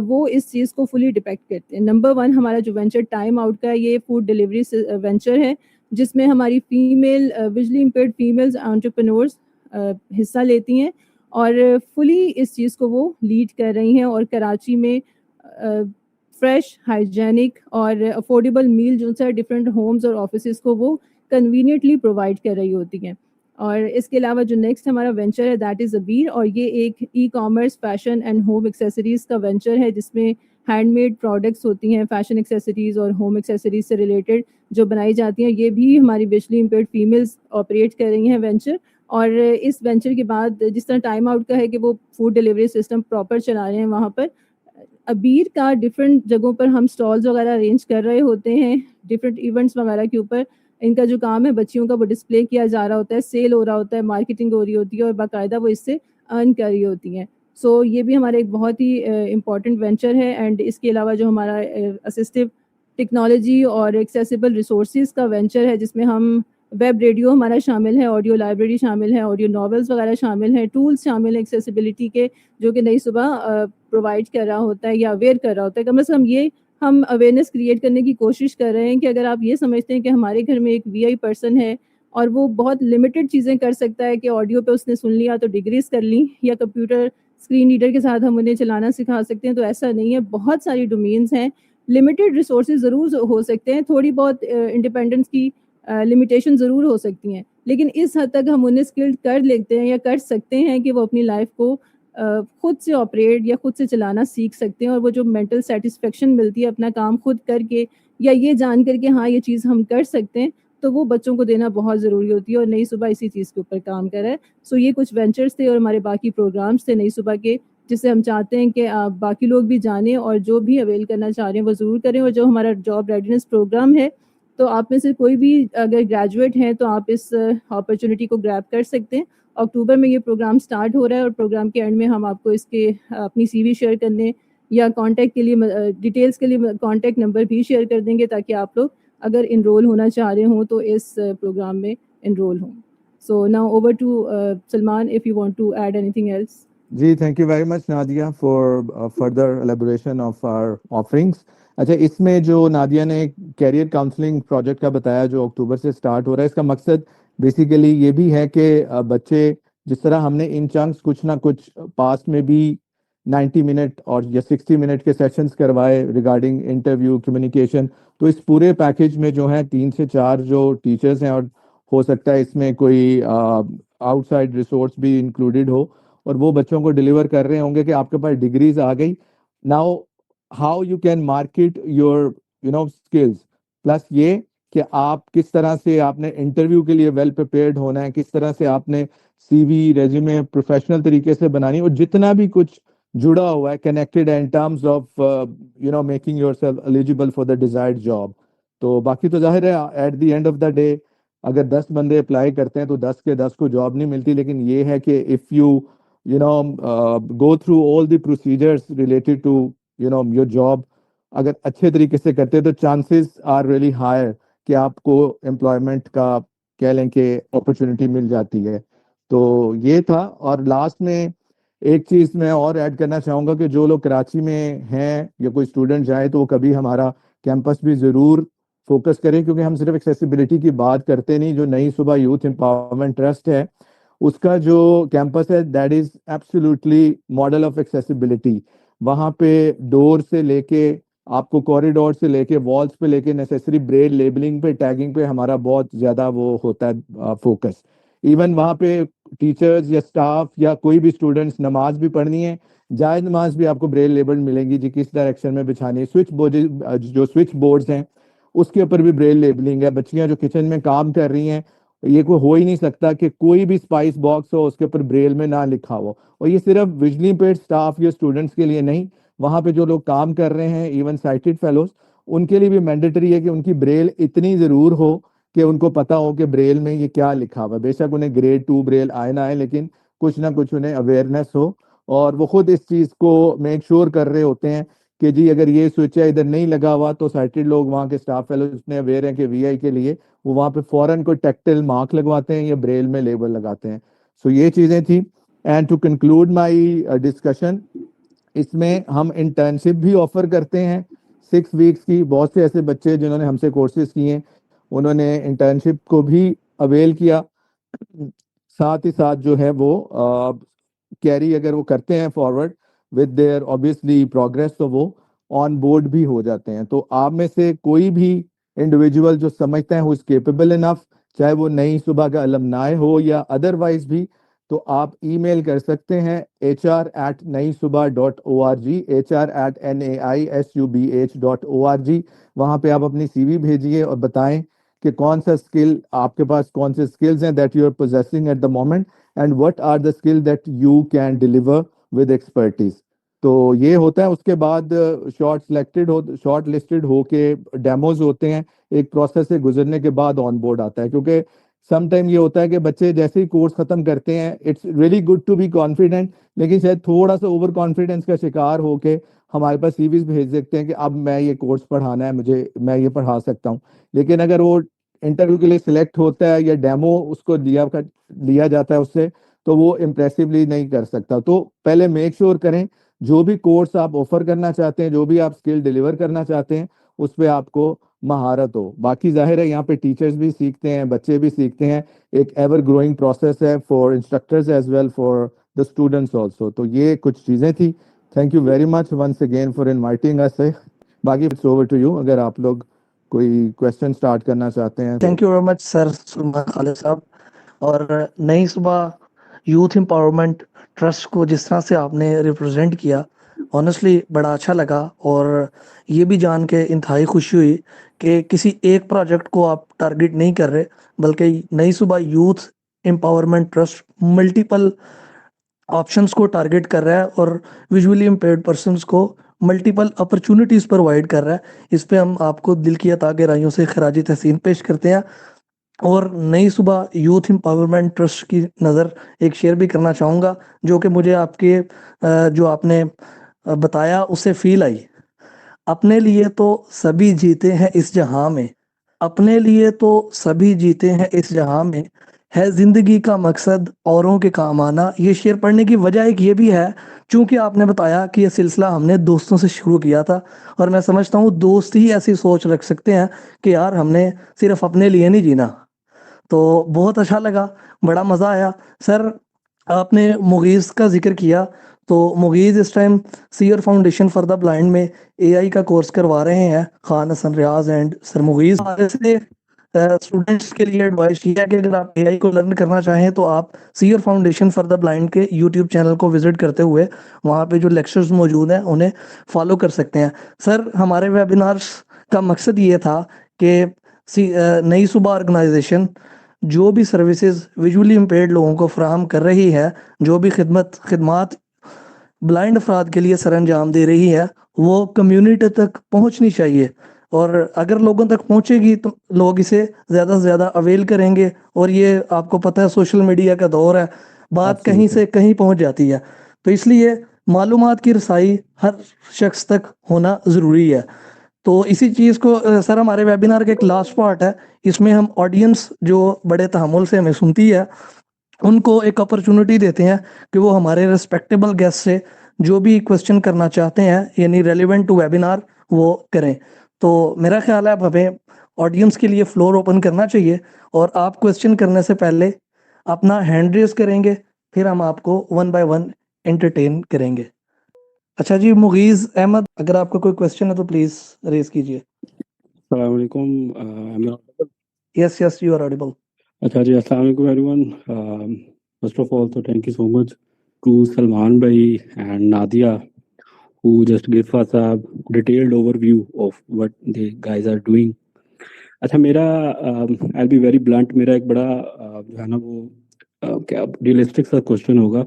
وہ اس چیز کو فلی ڈپیکٹ کرتے ہیں. نمبر 1 ہمارا جو وینچر ٹائم آؤٹ کا ہے, یہ فوڈ ڈیلیوری وینچر ہے جس میں ہماری female visually impaired females entrepreneurs حصہ لیتی ہیں اور فلی اس چیز کو وہ لیڈ کر رہی ہیں, اور کراچی میں فریش, ہائیجینک اور افورڈیبل میل جو ہے ڈفرینٹ ہومز اور آفیسز کو وہ کنوینئنٹلی پرووائڈ کر رہی ہوتی ہیں. اور اس کے علاوہ جو نیکسٹ ہمارا وینچر ہے دیٹ از ابیر, اور یہ ایک e commerce fashion and home accessories کا وینچر ہے جس میں ہینڈ میڈ پروڈکٹس ہوتی ہیں, فیشن ایکسیسریز اور ہوم ایکسیسریز سے ریلیٹڈ جو بنائی جاتی ہیں. یہ بھی ہماری ویژلی امپیئرڈ فیمیلز آپریٹ کر رہی ہیں وینچر. اور اس وینچر کے بعد جس طرح ٹائم آؤٹ کا ہے کہ وہ فوڈ ڈیلیوری سسٹم پراپر چلا رہے ہیں, وہاں پر ابیر کا ڈفرینٹ جگہوں پر ہم سٹالز وغیرہ ارینج کر رہے ہوتے ہیں, ڈفرینٹ ایونٹس وغیرہ کے اوپر. ان کا جو کام ہے بچیوں کا وہ ڈسپلے کیا جا رہا ہوتا ہے, سیل ہو رہا ہوتا ہے, مارکیٹنگ ہو رہی ہوتی ہے اور باقاعدہ وہ اس سے ارن کر رہی ہوتی ہیں. سو یہ بھی ہمارا ایک بہت ہی امپورٹنٹ وینچر ہے. اینڈ اس کے علاوہ جو ہمارا اسسٹیو ٹیکنالوجی اور ایکسیسیبل ریسورسز کا وینچر ہے جس میں ہم ویب ریڈیو ہمارا شامل ہے, آڈیو لائبریری شامل ہے, آڈیو ناولز وغیرہ شامل ہیں, ٹولز شامل ہیں ایکسیسیبلٹی کے جو کہ نئی صبح پرووائڈ کر رہا ہوتا ہے یا اویئر کر رہا ہوتا ہے. کم از کم یہ ہم اویئرنیس کریٹ کرنے کی کوشش کر رہے ہیں کہ اگر آپ یہ سمجھتے ہیں کہ ہمارے گھر میں ایک وی آئی پرسن ہے اور وہ بہت لمیٹڈ چیزیں کر سکتا ہے کہ آڈیو پہ اس نے سن لیا تو ڈگریز کر لیں, یا کمپیوٹر اسکرین ریڈر کے ساتھ ہم انہیں چلانا سکھا سکتے ہیں, تو ایسا نہیں ہے. بہت ساری ڈومینز ہیں لمیٹڈ ریسورسز ضرور ہو سکتے ہیں, تھوڑی بہت انڈیپینڈنس کی لمیٹیشن ضرور ہو سکتی ہیں, لیکن اس حد تک ہم انہیں اسکلڈ کر لیتے ہیں یا کر سکتے ہیں کہ وہ اپنی لائف کو خود سے آپریٹ یا خود سے چلانا سیکھ سکتے ہیں, اور وہ جو مینٹل سیٹسفیکشن ملتی ہے اپنا کام خود کر کے یا یہ جان کر کے ہاں یہ چیز ہم کر سکتے ہیں, تو وہ بچوں کو دینا بہت ضروری ہوتی ہے. اور نئی صبح اسی چیز کے اوپر کام کر رہا ہے. سو یہ کچھ وینچرز تھے اور ہمارے باقی پروگرامز تھے نئی صبح کے, جسے ہم چاہتے ہیں کہ آپ باقی لوگ بھی جانیں اور جو بھی اویل کرنا چاہ رہے ہیں وہ ضرور کریں. اور جو ہمارا جاب ریڈینس پروگرام ہے, تو آپ میں سے کوئی بھی اگر گریجویٹ ہیں تو آپ اس اپرچونٹی کو گریب کر سکتے ہیں. اکتوبر میں یہ پروگرام سٹارٹ ہو رہا ہے, اور پروگرام کے اینڈ میں ہم آپ کو اس کے اپنی سی وی شیئر کرنے یا کانٹیکٹ کے لیے ڈیٹیلز کے لیے کانٹیکٹ نمبر بھی شیئر کر دیں گے, تاکہ آپ لوگ اگر انرول ہونا چاہ رہے ہوں تو اس پروگرام میں انرول ہوں. So now over to Salman if you want to add anything else. جی thank you very much Nadia for further elaboration of our offerings. اچھا, اس میں جو نادیہ نے کیریئر کاؤنسلنگ پروجیکٹ کا بتایا جو اکتوبر سے اسٹارٹ ہو رہا ہے, اس کا مقصد بیسیکلی یہ بھی ہے کہ بچے جس طرح ہم نے ان چنکس کچھ نہ کچھ پاسٹ میں بھی 90 منٹ اور یا 60 منٹ کے سیشنز کروائے ریگارڈنگ انٹرویو کمیونیکیشن, تو اس پورے پیکیج میں جو ہے 3 سے 4 جو ٹیچرز ہیں, اور ہو سکتا ہے اس میں کوئی آؤٹ سائڈ ریسورس بھی انکلوڈیڈ ہو, اور وہ بچوں کو ڈیلیور کر رہے ہوں گے کہ آپ کے پاس ڈگریز آ گئی, now how you can market your skills, plus یہ کہ آپ کس طرح سے آپ نے انٹرویو کے لیے ویل پریپیئرڈ ہونا ہے, کس طرح سے آپ نے سی وی ریزیومے پروفیشنل طریقے سے بنانی, اور جتنا بھی کچھ جڑا ہوا ہے connected in terms of making your self eligible for the desired job. تو باقی تو ظاہر ہے at the end of the day اگر 10 بندے اپلائی کرتے ہیں تو 10 کے 10 کو جاب نہیں ملتی, لیکن یہ ہے کہ if you go through all the procedures related to your job, اگر اچھے طریقے سے کرتے تو chances are really higher کہ آپ کو employment کا کہہ لیں کہ opportunity مل جاتی ہے. تو یہ تھا. اور لاسٹ میں ایک چیز میں اور ایڈ کرنا چاہوں گا کہ جو لوگ کراچی میں ہیں یا کوئی اسٹوڈنٹ جائے تو وہ کبھی ہمارا کیمپس بھی ضرور فوکس کریں, کیونکہ ہم صرف ایکسیسیبلٹی کی بات کرتے نہیں. جو نئی صبح یوتھ امپاورمنٹ ٹرسٹ ہے اس کا جو کیمپس ہے that is absolutely model of accessibility. وہاں پہ ڈور سے لے کے آپ کو کوریڈور سے لے کے والس پہ لے کے نیسیسری بریل لیبلنگ پہ ٹیگنگ پہ ہمارا بہت زیادہ وہ ہوتا ہے فوکس. ایون وہاں پہ ٹیچرز یا اسٹاف یا کوئی بھی اسٹوڈنٹس نماز بھی پڑھنی ہے, جائز نماز بھی آپ کو بریل لیبل ملیں گی جی کس ڈائریکشن میں بچھانی ہے. سوئچ بورڈز ہیں اس کے اوپر بھی بریل لیبلنگ ہے. بچیاں جو کچن میں کام کر رہی ہیں, یہ کوئی ہو ہی نہیں سکتا کہ کوئی بھی اسپائس باکس ہو اس کے اوپر بریل میں نہ لکھا ہو. اور یہ صرف ویژلی امپیئرڈ اسٹاف یا اسٹوڈنٹس کے لیے نہیں, وہاں پہ جو لوگ کام کر رہے ہیں ایون سائٹڈ فیلوز ان کے لیے بھی مینڈیٹری ہے کہ ان کی بریل اتنی ضرور ہو کہ ان کو پتا ہو کہ بریل میں یہ کیا لکھا ہوا ہے. بے شک انہیں گریڈ 2 بریل آئے نہ آئے, لیکن کچھ نہ کچھ انہیں اویئرنیس ہو, اور وہ خود اس چیز کو میک شور کر رہے ہوتے ہیں کہ جی اگر یہ سوئچ ہے ادھر نہیں لگا ہوا تو سائٹڈ لوگ وہاں کے اسٹاف فیلوز اتنے اویئر ہیں کہ وی آئی کے لیے وہ وہاں پہ فوراً کوئی ٹیکٹل مارک لگواتے ہیں یا بریل میں لیبل لگاتے ہیں. سو یہ چیزیں تھیں. And to conclude my discussion, اس میں ہم انٹرنشپ بھی آفر کرتے ہیں 6 ویکس کی. بہت سے ایسے بچے جنہوں نے ہم سے کورسز کیے ہیں انہوں نے انٹرنشپ کو بھی اویل کیا. ساتھ ہی ساتھ جو ہے وہ کیری اگر وہ کرتے ہیں forward with their obviously progress تو وہ آن بورڈ بھی ہو جاتے ہیں. تو آپ میں سے کوئی بھی انڈیویجول جو سمجھتے ہیں ہو از کیپیبل انف, چاہے وہ نئی صبح کا المنائے ہو یا ادروائز بھی, تو آپ ای میل کر سکتے ہیں hr@naisubah.org, hr@naisubh.org. وہاں پہ آپ اپنی سی وی بھیجیے اور بتائیں کہ کون سا اسکل آپ کے پاس, کون سے اسکلز ہیں that you are possessing at the moment, and what are the skill that you can deliver with expertise. تو یہ ہوتا ہے. اس کے بعد شارٹ لسٹڈ ہو کے ڈیموز ہوتے ہیں. ایک پروسیس سے گزرنے کے بعد آن بورڈ آتا ہے, کیونکہ سم ٹائم یہ ہوتا ہے کہ بچے جیسے ہی کورس ختم کرتے ہیں it's really good to be confident, لیکن شاید تھوڑا سا اوور کانفیڈنس کا شکار ہو کے ہمارے پاس سی ویز بھیج دیتے ہیں کہ اب میں یہ کورس پڑھانا ہے, میں یہ پڑھا سکتا ہوں. لیکن اگر وہ انٹرویو کے لیے سلیکٹ ہوتا ہے یا ڈیمو اس کو لیا جاتا ہے اس سے, تو وہ امپریسولی نہیں کر سکتا. تو پہلے میک شور کریں جو بھی کورس آپ آفر کرنا چاہتے ہیں, جو بھی آپ اسکل ڈیلیور کرنا چاہتے ہیں, اس پہ آپ کو مہارت ہو. باقی ظاہر ہے یہاں پہ ٹیچرز بھی سیکھتے ہیں, بچے بھی سیکھتے ہیں, ایک ایور گروئنگ پروسیس ہے for instructors as well for the students also. تو یہ کچھ چیزیں تھیں. Thank you very much once again for inviting us. باقی اٹس اوور ٹو یو اگر آپ لوگ کوئی کویسچن سٹارٹ کرنا چاہتے ہیں. تھینک یو ویری مچ سر سلمان خالد صاحب. اور نئی صبح یوتھ امپاورمنٹ ٹرسٹ کو جس طرح سے آپ نے ریپرزینٹ کیا آنیسٹلی بڑا اچھا لگا, اور یہ بھی جان کے انتہائی خوشی ہوئی کہ کسی ایک پروجیکٹ کو آپ ٹارگٹ نہیں کر رہے, بلکہ نئی صبح youth empowerment trust multiple options کو ٹارگٹ کر رہا ہے اور ویژولی امپیئرڈ پرسنس کو ملٹیپل اپرچونٹیز پرووائڈ کر رہا ہے. اس پہ ہم آپ کو دل کی عطا گہرائیوں سے خراج تحسین پیش کرتے ہیں. اور نئی صبح یوتھ امپاورمنٹ ٹرسٹ کی نظر ایک شیئر بھی کرنا چاہوں گا جو کہ مجھے آپ کے جو آپ نے بتایا اس سے فیل آئی. اپنے لیے تو سبھی جیتے ہیں اس جہاں میں, اپنے لیے تو سبھی جیتے ہیں اس جہاں میں, ہے زندگی کا مقصد اوروں کے کام آنا. یہ شعر پڑھنے کی وجہ ایک یہ بھی ہے چونکہ آپ نے بتایا کہ یہ سلسلہ ہم نے دوستوں سے شروع کیا تھا, اور میں سمجھتا ہوں دوست ہی ایسی سوچ رکھ سکتے ہیں کہ یار ہم نے صرف اپنے لیے نہیں جینا. تو بہت اچھا لگا, بڑا مزہ آیا. سر آپ نے مغیث کا ذکر کیا, تو مغیث اس time Seher foundation for the blind میں اے آئی کا کورس کروا رہے ہیں. خان حسن ریاض اینڈ سر مغیث سے اسٹوڈنٹس کے لیے ایڈوائس یہ ہے کہ اگر آپ اے آئی کو لرن کرنا چاہیں تو آپ Seer foundation for the blind کے یوٹیوب چینل کو وزٹ کرتے ہوئے وہاں پہ جو لیکچرز موجود ہیں انہیں فالو کر سکتے ہیں. سر ہمارے ویبینارس کا مقصد یہ تھا کہ نئی صبح آرگنائزیشن جو بھی سروسز ویژولی امپیئرڈ لوگوں کو فراہم کر رہی ہے, جو بھی خدمات بلائنڈ افراد کے لیے سر انجام دے رہی ہے, وہ کمیونٹی تک پہنچنی چاہیے. اور اگر لوگوں تک پہنچے گی تو لوگ اسے زیادہ سے زیادہ اویل کریں گے. اور یہ آپ کو پتہ ہے سوشل میڈیا کا دور ہے, بات کہیں سے کہیں پہنچ جاتی ہے. تو اس لیے معلومات کی رسائی ہر شخص تک ہونا ضروری ہے. تو اسی چیز کو سر ہمارے ویبینار کا ایک لاسٹ پارٹ ہے, اس میں ہم آڈینس جو بڑے تحمل سے ہمیں سنتی ہے ان کو ایک اپرچونٹی دیتے ہیں کہ وہ ہمارے ریسپیکٹیبل گیسٹ سے جو بھی کویسچن کرنا چاہتے ہیں یعنی ریلیونٹ ٹو ویبینار وہ کریں. تو میرا خیال ہے اب ہمیں آڈینس کے لیے فلور اوپن کرنا چاہیے, اور آپ کویسچن کرنے سے پہلے اپنا ہینڈ ریز کریں گے, پھر ہم آپ کو ون بائی ون انٹرٹین کریں گے. اچھا جی, مغیث احمد اگر آپ کا کوئی کویسچن ہے تو پلیز ریز کیجیے. السلام علیکم. Yes yes you are audible. اچھا جی, السلام علیکم everyone. First of all تو thank you so much to Salman بھائی and Nadia who just gave us a detailed overview of what the guys are doing. اچھا میرا I'll be very blunt, میرا ایک بڑا جو ہے نا وہ کیا ریئلسٹک سا کوشچن ہوگا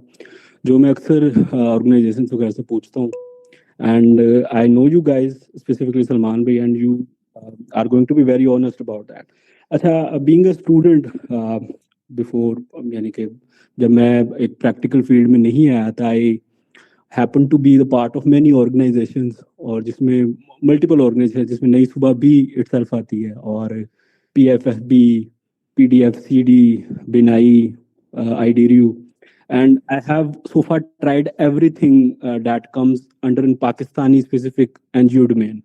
جو میں اکثر آرگنائزیشنس وغیرہ سے پوچھتا ہوں. And I know you guys, specifically Salman بھائی, and you are going to be very honest about that. اچھا being a student before, یعنی کہ جب میں ایک پریکٹیکل فیلڈ میں نہیں آیا تھا, I happen to be the part of many organizations, اور جس میں ملٹیپل آرگنائزیشن جس میں نئی صبح بھی itself آتی ہے, اور PFFB, PDFCD, بینائی, IDRU, and I have so far tried everything that comes under in Pakistani specific NGO domain,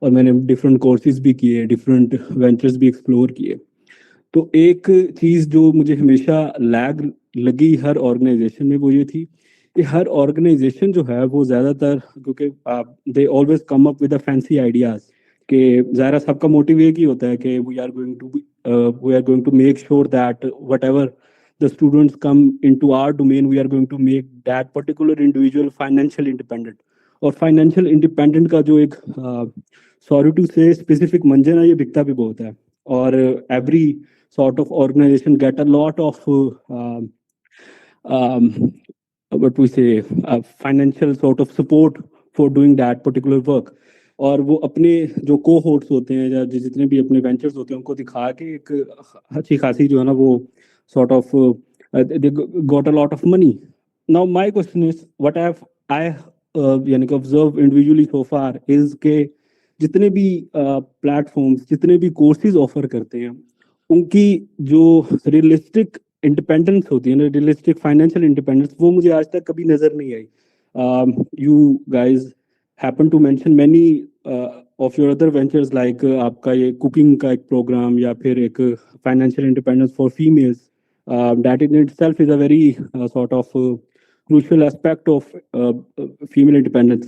اور میں نے ڈفرینٹ کورسز بھی کیے, ڈفرینٹ وینچرز بھی ایکسپلور کیے. تو ایک چیز جو مجھے ہمیشہ لیگ لگی ہر آرگنائزیشن میں وہ یہ تھی کہ ہر آرگنائزیشن جو ہے وہ زیادہ تر, کیونکہ they always come up with fancy ideas, کہ ظاہر سب کا موٹیو ایک ہی ہوتا ہے کہ we are going to make sure that whatever the students come into our domain, we are going to make that particular individual financially independent. اور financial independent کا جو ایک sorry to say specific منجر ہے, یہ بکتا بھی بہت ہے. اور every sort of organization get a lot of what we say financial sort of support for doing that particular work. اور وہ اپنے جو کوہورٹس ہوتے ہیں یا جتنے بھی اپنے وینچرز ہوتے ہیں ان کو دکھا کے ایک اچھی خاصی جو ہے نا وہ sort of they got a lot of money. Now my question is what I yani ki observed individually so far is کہ جتنے بھی platforms جتنے بھی courses offer کرتے ہیں ان کی جو realistic independence ہوتی ہے نا, realistic financial independence, وہ مجھے آج تک کبھی نظر نہیں آئی. You guys happen to mention many of your other ventures like آپ کا یہ cooking کا ایک program یا پھر ایک financial independence for females. That in itself is a very sort of crucial aspect of female independence.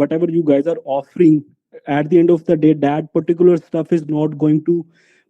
whatever you guys are offering, at the end of the day that particular stuff is not going to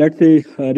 Let's say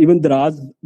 even Draz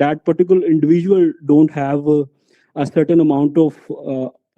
that particular individual don't have a certain amount of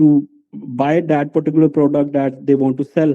to buy that particular product that they want to sell,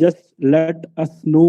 just let us know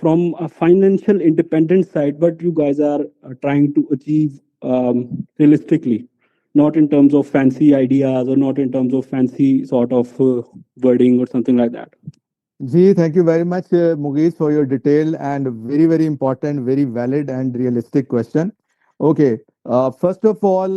from a financial independent side what you guys are trying to achieve realistically, not in terms of fancy ideas or not in terms of fancy sort of wording or something like that. Ji, thank you very much, Mughis, for your detailed and very, very important, very valid and realistic question. Okay, first of all,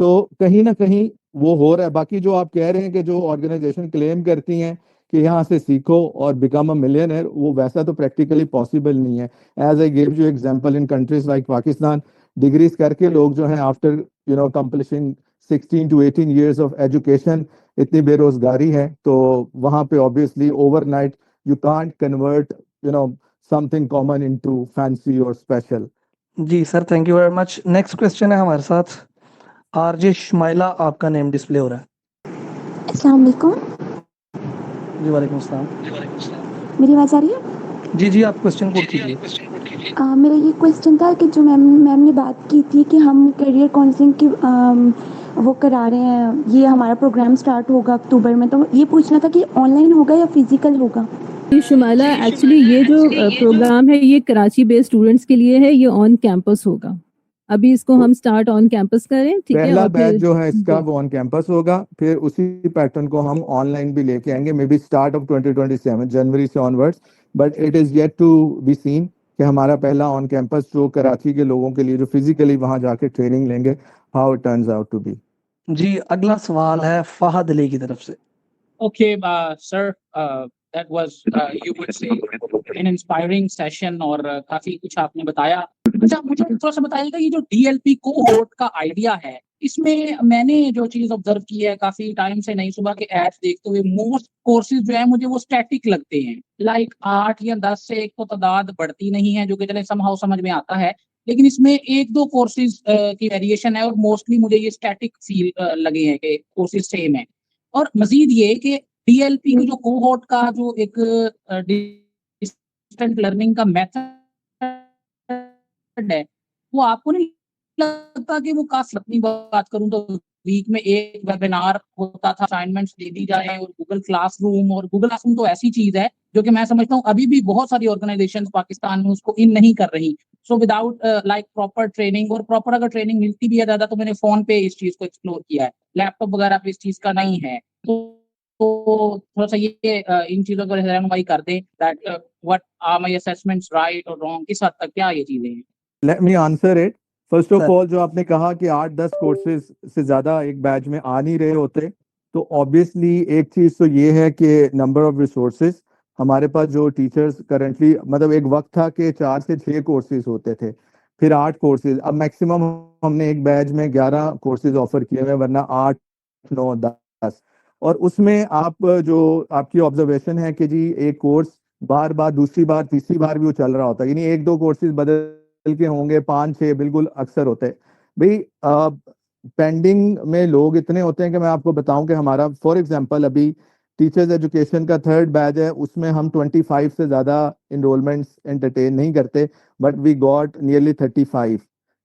سو کہیں نہ کہیں وہ ہو رہا ہے. باقی جو آپ کہہ رہے ہیں کہ جو آرگنائزیشن کلیم کرتی ہیں کہ یہاں سے سیکھو اور بیکم اے ملینئر, وہ ویسا تو پریکٹیکلی پاسبل نہیں ہے. As I give you example, in countries like Pakistan degrees کر کے لوگ جو ہیں after کمپلیشنگ 16 to 18 years of education اتنی بے روزگاری ہے, تو وہاں پہ obviously overnight you can't convert something common into fancy or special. جی sir, thank you very much. Next question ہے ہمارے ساتھ آر جے شمائلہ, آپ کا نیم ڈسپلے ہو رہا ہے. السلام علیکم. جی وعلیکم السلام. میری آواز آ رہی ہے؟ جی جی, آپ کوشچن پوچھ کیجیے. میرا یہ کویشچن تھا کہ جو میم نے بات کی تھی کہ ہم کیریئر کاؤنسلنگ کی وہ کرا رہے ہیں, یہ ہمارا پروگرام سٹارٹ ہوگا اکتوبر میں, تو یہ پوچھنا تھا کہ آن لائن ہوگا یا فزیکل ہوگا؟ شمائلہ, ایکچولی یہ جو پروگرام ہے یہ کراچی بیس اسٹوڈنٹس کے لیے ہے, یہ آن کیمپس ہوگا. ابھی اس کو ہم سٹارٹ آن کیمپس کریں, ٹھیک ہے, پہلا اور بیچ جو ہے اس کا وہ آن کیمپس ہوگا, پھر اسی پیٹرن کو ہم آن لائن بھی لے کے آئیں گے, مے بی اسٹارٹ آف 2027 جنوری سے onwards, but it is yet to be seen کہ ہمارا پہلا آن کیمپس جو کراچی کے لوگوں کے لیے جو فزیکلی وہاں جا کے ٹریننگ لیں گے, how it turns out to be. جی اگلا سوال ہے فہد علی کی طرف سے. Okay, sir, that was, you would say, an inspiring session اور کافی کچھ آپ نے بتایا. اچھا مجھے تھوڑا سا بتائیے گا, یہ جو DLP کوہورٹ کا آئیڈیا ہے, اس میں میں نے جو چیز آبزرو کی ہے کافی ٹائم سے, نئی صبح کے ایپس دیکھتے ہوئے, موسٹ کورسز جو ہیں مجھے وہ اسٹیٹک لگتے ہیں, لائک 8 یا 10 سے ایک تو تعداد بڑھتی نہیں ہے, جو کہ چلے سم ہاؤ سمجھ میں آتا ہے, لیکن اس میں 1-2 کورسز کی ویریشن ہے, اور موسٹلی مجھے یہ اسٹیٹک فیل لگے ہیں کہ کورسز سیم ہیں. اور مزید یہ کہ DLP جو کوہورٹ کا جو ایک ڈسٹنٹ لرننگ کا میتھڈ ہے, وہ آپ کو نہیں لگتا کہ وہ کافی, اپنی بات کروں تو ویک میں ایک ویبینار ہوتا تھا, اسائنمنٹس دے دی جائے, اور گوگل کلاس روم تو ایسی چیز ہے جو کہ میں سمجھتا ہوں ابھی بھی بہت ساری آرگنائزیشن پاکستان میں اس کو ان نہیں کر رہی. So without like proper training, اور پراپر اگر ٹریننگ ملتی بھی ہے زیادہ, تو میں نے فون پہ اس چیز کو ایکسپلور کیا ہے, لیپ ٹاپ وغیرہ پہ اس چیز کا نہیں ہے. تو تھوڑا سا یہ ان چیزوں کو رہنمائی کر دیں, that what are my assessments right or wrong, کس حد تک کیا یہ چیزیں ہیں. Let me answer it. First of آل, جو آپ نے کہا کہ 8-10 کورسز سے زیادہ ایک بیچ میں آ نہیں رہے ہوتے, تو آبویسلی ایک چیز تو یہ ہے کہ نمبر آف ریسورسز ہمارے پاس جو ٹیچرز کرنٹلی, مطلب ایک وقت تھا کہ 4 سے 6 کورسز ہوتے تھے, پھر 8 کورسز, اب میکسیمم ہم نے ایک بیچ میں 11 کورسز آفر کیے ہوئے, ورنہ 8, 9, 10. اور اس میں آپ جو آپ کی آبزرویشن ہے کہ جی ایک کورس بار بار, دوسری بار, تیسری بار بھی وہ چل رہا ہوتا ہے, یعنی 1-2 کورسز بدل کے ہوں گے, 5-6 بالکل اکثر ہوتے ہیں. بھائی پینڈنگ میں لوگ اتنے ہوتے ہیں کہ میں آپ کو بتاؤں کہ ہمارا فار ایگزامپل ابھی ٹیچرز ایجوکیشن کا 3rd بیچ ہے, اس میں ہم 25 سے زیادہ انرولمنٹس انٹرٹین نہیں کرتے, بٹ وی گاٹ نیئرلی 35.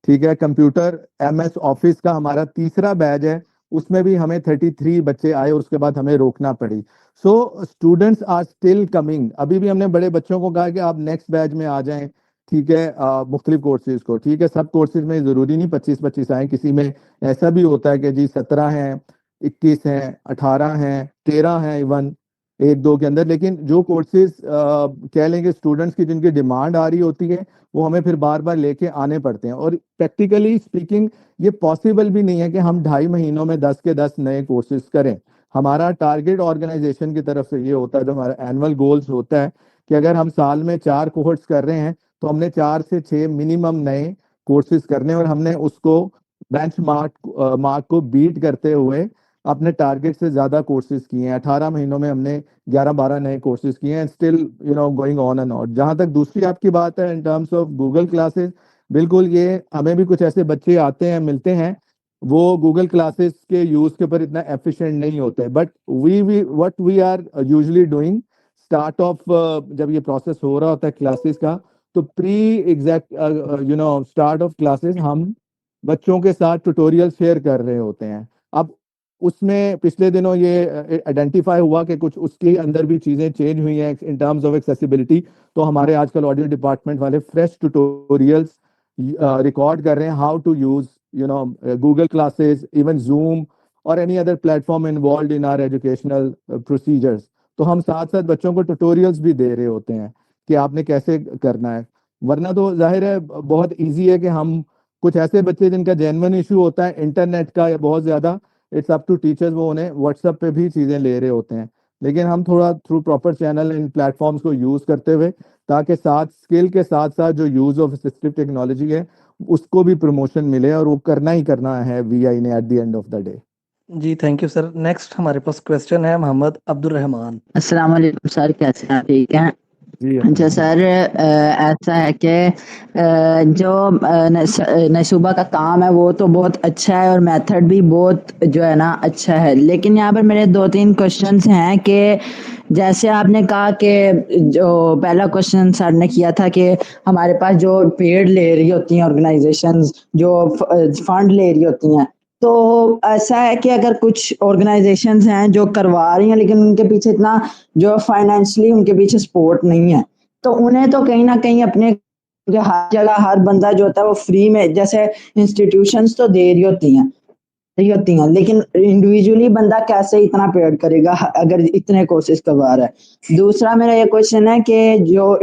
ٹھیک ہے, کمپیوٹر MS آفس کا ہمارا 3را بیچ ہے, اس میں بھی ہمیں 33 بچے آئے, اور اس کے بعد ہمیں روکنا پڑی. So students are still coming. ابھی بھی ہم نے بڑے بچوں کو کہا کہ آپ نیکسٹ بیچ میں آ جائیں, ٹھیک ہے, مختلف کورسز کو, ٹھیک ہے, سب کورسز میں ضروری نہیں 25 آئیں, کسی میں ایسا بھی ہوتا ہے کہ جی 17 ہیں, 21 ہیں, 18 ہیں, 13 ہیں, ایون 1-2 کے اندر. لیکن جو کورسز کہہ لیں گے اسٹوڈنٹس کی جن کی ڈیمانڈ آ رہی ہوتی ہے, وہ ہمیں پھر بار بار لے کے آنے پڑتے ہیں. اور پریکٹیکلی اسپیکنگ یہ پاسبل بھی نہیں ہے کہ ہم 2.5 مہینوں میں 10 کے 10 نئے کورسز کریں. ہمارا ٹارگیٹ آرگنائزیشن کی طرف سے یہ ہوتا ہے, جو ہمارا اینول گولز ہوتا ہے, کہ اگر ہم سال میں 4 کوہورٹس کر رہے ہیں تو ہم نے 4 سے 6 منیمم نئے کورسز کرنے, اور ہم نے اس کو بینچ مارک کو بیٹ کرتے ہوئے اپنے ٹارگیٹ سے زیادہ کورسز کیے ہیں. 18 مہینوں میں ہم نے 11-12 نئے کورسز کیے ہیں, اسٹل گوئنگ آن اینڈ آن. جہاں تک دوسری آپ کی بات ہے in terms of Google classes, بالکل یہ ہمیں بھی کچھ ایسے بچے آتے ہیں, ملتے ہیں, وہ گوگل کلاسز کے یوز کے اوپر اتنا ایفیشینٹ نہیں ہوتے, but what we are usually doing start of, جب یہ پروسیس ہو رہا ہوتا ہے کلاسز کا, تو اسٹارٹ آف کلاسز ہم بچوں کے ساتھ ٹیوٹوریل شیئر کر رہے ہوتے ہیں. اب اس میں پچھلے دنوں یہ آئیڈینٹیفائی ہوا کہ کچھ اس کے اندر بھی چیزیں چینج ہوئی ہیں ان ٹرمز آف ایکسیسیبلٹی, تو ہمارے آج کل آڈیو ڈپارٹمنٹ والے فریش ٹیوٹوریلس ریکارڈ کر رہے ہیں, how to use Google classes, even Zoom اور any other platform involved in our educational procedures. تو ہم ساتھ ساتھ بچوں کو ٹیوٹوریلس بھی دے رہے ہوتے ہیں کہ آپ نے کیسے کرنا ہے. ورنہ تو ظاہر ہے بہت ایزی ہے کہ ہم کچھ ایسے بچے جن کا جینون ایشو ہوتا ہے انٹرنیٹ کا یا بہت زیادہ، اٹس اپ ٹو ٹیچرز، وہ انہیں واٹس ایپ پہ بھی چیزیں لے رہے ہوتے ہیں. لیکن ہم تھوڑا تھرو پراپر چینل ان پلیٹ فارمس کو یوز کرتے ہوئے تاکہ ساتھ اسکل کے ساتھ ساتھ جو یوز آف اسسٹو ٹیکنالوجی ہے اس کو بھی پروموشن ملے، اور وہ کرنا ہی کرنا ہے وی آئی نے at the end of the day. جی تھینک یو سر. نیکسٹ ہمارے پاس کویسچن ہے محمد عبد الرحمان. السلام علیکم سر، کیسے ہیں؟ ٹھیک ہیں. جی اچھا سر، ایسا ہے کہ جو نصوبہ کا کام ہے وہ تو بہت اچھا ہے اور میتھڈ بھی بہت جو ہے نا اچھا ہے، لیکن یہاں پر میرے 2-3 کوشچنس ہیں کہ جیسے آپ نے کہا کہ جو پہلا کوشچن سر نے کیا تھا کہ ہمارے پاس جو پیڈ لے رہی ہوتی ہیں آرگنائزیشنز، جو فنڈ لے رہی ہوتی ہیں، تو ایسا ہے کہ اگر کچھ آرگنائزیشنز ہیں جو کروا رہی ہیں لیکن ان کے پیچھے اتنا جو فائنینشلی ان کے پیچھے سپورٹ نہیں ہے، تو انہیں تو کہیں نہ کہیں اپنے ہر جگہ ہر بندہ جو ہوتا ہے وہ فری میں، جیسے انسٹیٹیوشنز تو دے رہی ہوتی ہیں لیکن انڈیویجولی بندہ کیسے اتنا پیڈ کرے گا اگر اتنے کورسز کروا رہا ہے. دوسرا میرا یہ کوشچن ہے کہ جو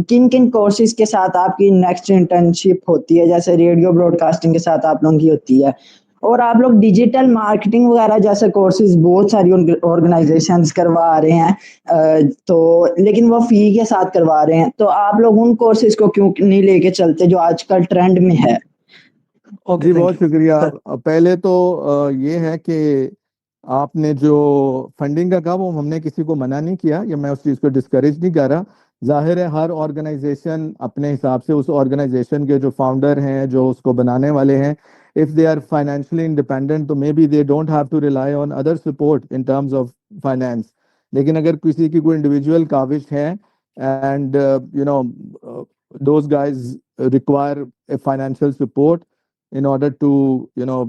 کن کن کورسز کے ساتھ آپ کی نیکسٹ انٹرنشپ ہوتی ہے، جیسے ریڈیو براڈ کاسٹنگ کے ساتھ آپ لوگوں کی ہوتی ہے، اور آپ لوگ ڈیجیٹل مارکیٹنگ وغیرہ جیسے کورسز بہت ساری آرگنائزیشنز کروا رہے ہیں، تو لیکن وہ فی کے ساتھ کروا رہے ہیں، تو آپ لوگ ان کورسز کو کیوں نہیں لے کے چلتے جو آج کل ٹرینڈ میں ہے؟ جی بہت شکریہ. پہلے تو یہ ہے کہ آپ نے جو فنڈنگ کا کہا وہ ہم نے کسی کو منع نہیں کیا، یا میں اس چیز کو ڈسکریج نہیں کر رہا. ظاہر ہے ہر آرگنائزیشن اپنے حساب سے، اس آرگنائزیشن کے جو فاؤنڈر ہیں، جو اس کو بنانے والے ہیں، if they are financially independent تو maybe they don't have to rely on other support in terms of finance. لیکن اگر کسی کی کوئی انڈیویجول کاوش ہے and those guys require a financial support in order to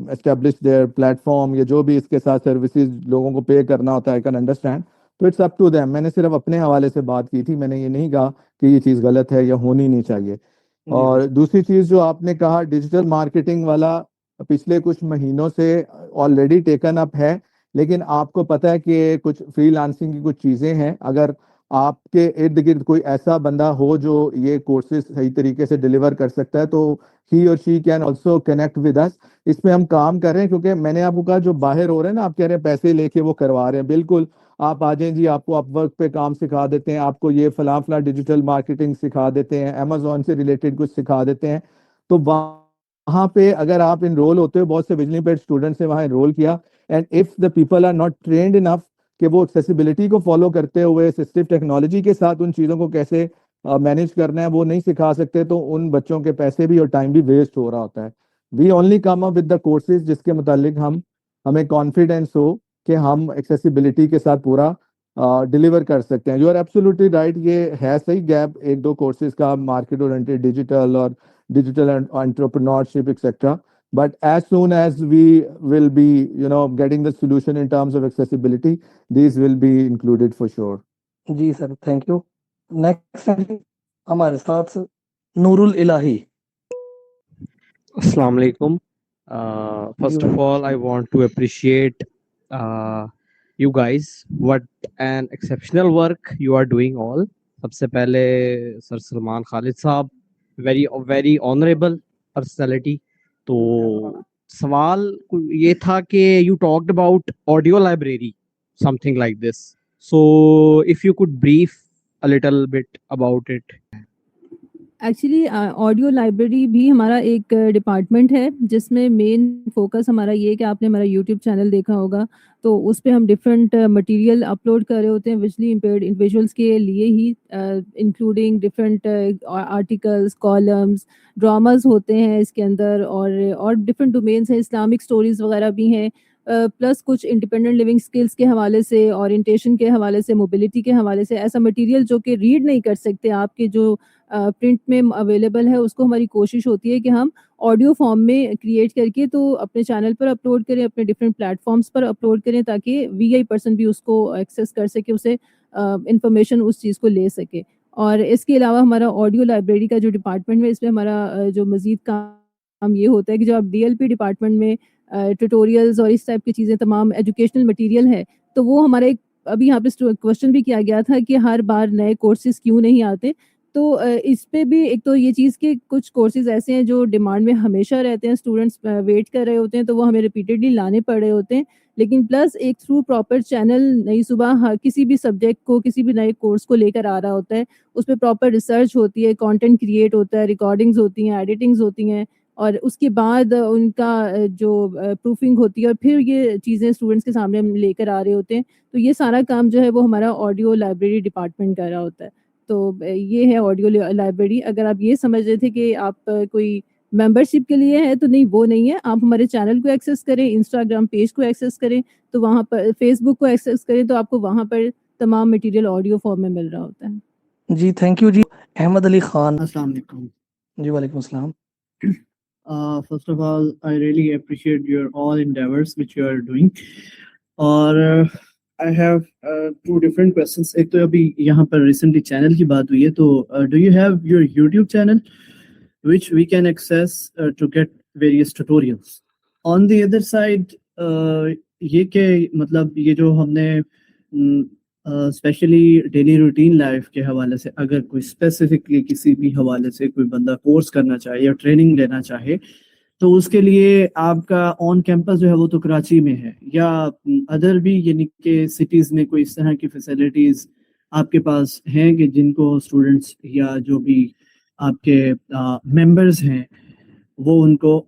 establish their platform یا جو بھی اس کے ساتھ سروسز لوگوں کو پے کرنا ہوتا ہے، I can understand. تو اٹس اپ ٹو دیم. میں نے صرف اپنے حوالے سے بات کی تھی، میں نے یہ نہیں کہا کہ یہ چیز غلط ہے یا ہونی نہیں چاہیے. اور دوسری چیز جو آپ نے کہا ڈیجیٹل مارکیٹنگ والا، پچھلے کچھ مہینوں سے آلریڈی ٹیکن اپ ہے، لیکن آپ کو پتہ ہے کہ کچھ فری لانسنگ کی کچھ چیزیں ہیں. اگر آپ کے ارد گرد کوئی ایسا بندہ ہو جو یہ کورسز صحیح طریقے سے ڈیلیور کر سکتا ہے تو he or she can also connect with us. اس پہ ہم کام کر رہے ہیں، کیونکہ میں نے آپ کو کہا جو باہر ہو رہے ہیں نا، آپ کہہ رہے ہیں پیسے لے کے وہ کروا رہے ہیں. بالکل آپ آ جائیں جی، آپ کو اپ ورک پہ کام سکھا دیتے ہیں، آپ کو یہ فلاں فلاں ڈیجیٹل مارکیٹنگ سکھا دیتے ہیں، امیزون سے ریلیٹڈ کچھ سکھا دیتے ہیں. تو وہاں پہ اگر آپ انرول ہوتے ہو، بہت سے ویژنلی پیڈ اسٹوڈنٹس نے وہاں انرول کیا، and if the people are not trained enough کہ وہ ایکسیسیبلٹی کو فالو کرتے ہوئے اسسٹو ٹیکنالوجی کے ساتھ ان چیزوں کو کیسے مینیج کرنا ہے وہ نہیں سکھا سکتے، تو ان بچوں کے پیسے بھی اور ٹائم بھی ویسٹ ہو رہا ہوتا ہے. We only come up with the courses جس کے متعلق ہمیں کانفیڈینس ہو کہ ہم ایکسیسیبلٹی کے ساتھ پورا ڈیلیور کر سکتے ہیں. یو آر ایبسولوٹلی رائٹ، یہ ہے صحیح گیپ 1-2 کورسز کا، مارکیٹ اورینٹیڈ ڈیجیٹل اور digital entrepreneurship etc. But as soon as we will be getting the solution in terms of accessibility, these will be included for sure. جی سر تھینک یو. نیکسٹ ہمارے ساتھ نور الہی. السلام علیکم. First of all, I want to appreciate you guys. What an exceptional work you are doing all. سب سے پہلے سر سلمان خالد صاحب، very honorable personality. تو سوال یہ تھا کہ you talked about audio library, something like this. So if you could brief a little bit about it. Actually audio library بھی ہمارا ایک ڈپارٹمنٹ ہے جس میں مین فوکس ہمارا یہ ہے کہ آپ نے ہمارا یوٹیوب چینل دیکھا ہوگا، تو اس پہ ہم ڈفرینٹ مٹیریل اپلوڈ کر رہے ہوتے ہیں ویژلی امپیئرڈ انڈیویژولس کے لیے ہی، including different articles, columns, dramas ہوتے ہیں اس کے اندر، اور ڈفرینٹ ڈومینس ہیں، اسلامک اسٹوریز وغیرہ بھی ہیں، پلس کچھ انڈیپینڈنٹ لیونگ اسکلس کے حوالے سے، اورینٹیشن کے حوالے سے، موبلٹی کے حوالے سے، ایسا مٹیریل جو کہ ریڈ نہیں کر سکتے آپ کے جو پرنٹ میں اویلیبل ہے، اس کو ہماری کوشش ہوتی ہے کہ ہم آڈیو فارم میں کریٹ کر کے تو اپنے چینل پر اپلوڈ کریں، اپنے ڈفرینٹ پلیٹ فارمس پر اپلوڈ کریں، تاکہ وی آئی پرسن بھی اس کو ایکسیس کر سکے، اسے انفارمیشن اس چیز کو لے سکے. اور اس کے علاوہ ہمارا آڈیو لائبریری کا جو ڈپارٹمنٹ ہے، اس میں ہمارا جو مزید کام یہ ہوتا ہے کہ جو آپ ڈی ایل پی ڈپارٹمنٹ میں ٹیوٹوریلز اور اس ٹائپ کی چیزیں، تمام ایجوکیشنل مٹیریل ہے، تو وہ ہمارا ایک ابھی یہاں پہ کوشچن بھی کیا گیا تھا کہ ہر بار نئے کورسز کیوں نہیں آتے. تو تو اس پہ بھی ایک تو یہ چیز کہ کچھ کورسز ایسے ہیں جو ڈیمانڈ میں ہمیشہ رہتے ہیں، اسٹوڈنٹس ویٹ کر رہے ہوتے ہیں، تو وہ ہمیں ریپیٹیڈلی لانے پڑ رہے ہوتے ہیں. لیکن پلس ایک تھرو پراپر چینل نئی صبح کسی بھی سبجیکٹ کو، کسی بھی نئے کورس کو لے کر آ رہا ہوتا ہے. اس پہ پراپر ریسرچ ہوتی ہے، کانٹینٹ کریٹ ہوتا ہے، ریکارڈنگز ہوتی ہیں، ایڈیٹنگز ہوتی ہیں، اور اس کے بعد ان کا جو پروفنگ ہوتی ہے، اور پھر یہ چیزیں اسٹوڈنٹس کے سامنے ہم لے کر آ رہے ہوتے ہیں. تو یہ سارا کام جو ہے وہ ہمارا آڈیو لائبریری ڈپارٹمنٹ کر رہا ہوتا ہے. تو یہ ہے آڈیو لائبریری. اگر آپ یہ سمجھ رہے تھے کہ آپ کوئی ممبرشپ کے لیے ہے، تو نہیں، وہ نہیں ہے. آپ ہمارے چینل کو ایکسیس کریں، انسٹاگرام پیج کو ایکسیس کریں، تو وہاں پر فیس بک کو ایکسیس کریں، تو آپ کو وہاں پر تمام مٹیریل آڈیو فارم میں مل رہا ہوتا ہے. جی تھینک یو جی. احمد علی خان. السلام علیکم. جی وعلیکم السلام. First of all, I really appreciate your all endeavors which you are doing. اور I have two different questions. ایک تو ابھی یہاں پر ریسنٹلی چینل کی بات ہوئی ہے، تو do you have your YouTube channel which we can access to get various tutorials? On the other side, یہ کہ مطلب یہ جو ہم نے اسپیشلی ڈیلی روٹین لائف کے حوالے سے اگر کوئی اسپیسیفکلی کسی بھی حوالے سے کوئی بندہ کورس کرنا چاہے یا ٹریننگ لینا چاہے، تو اس کے لیے آپ کا آن کیمپس جو ہے وہ تو کراچی میں ہے، یا ادر بھی یعنی کہ سٹیز میں کوئی اس طرح کی فیسلٹیز آپ کے پاس ہیں کہ جن کو اسٹوڈنٹس یا جو بھی آپ کے ممبرز ہیں وہ ان کو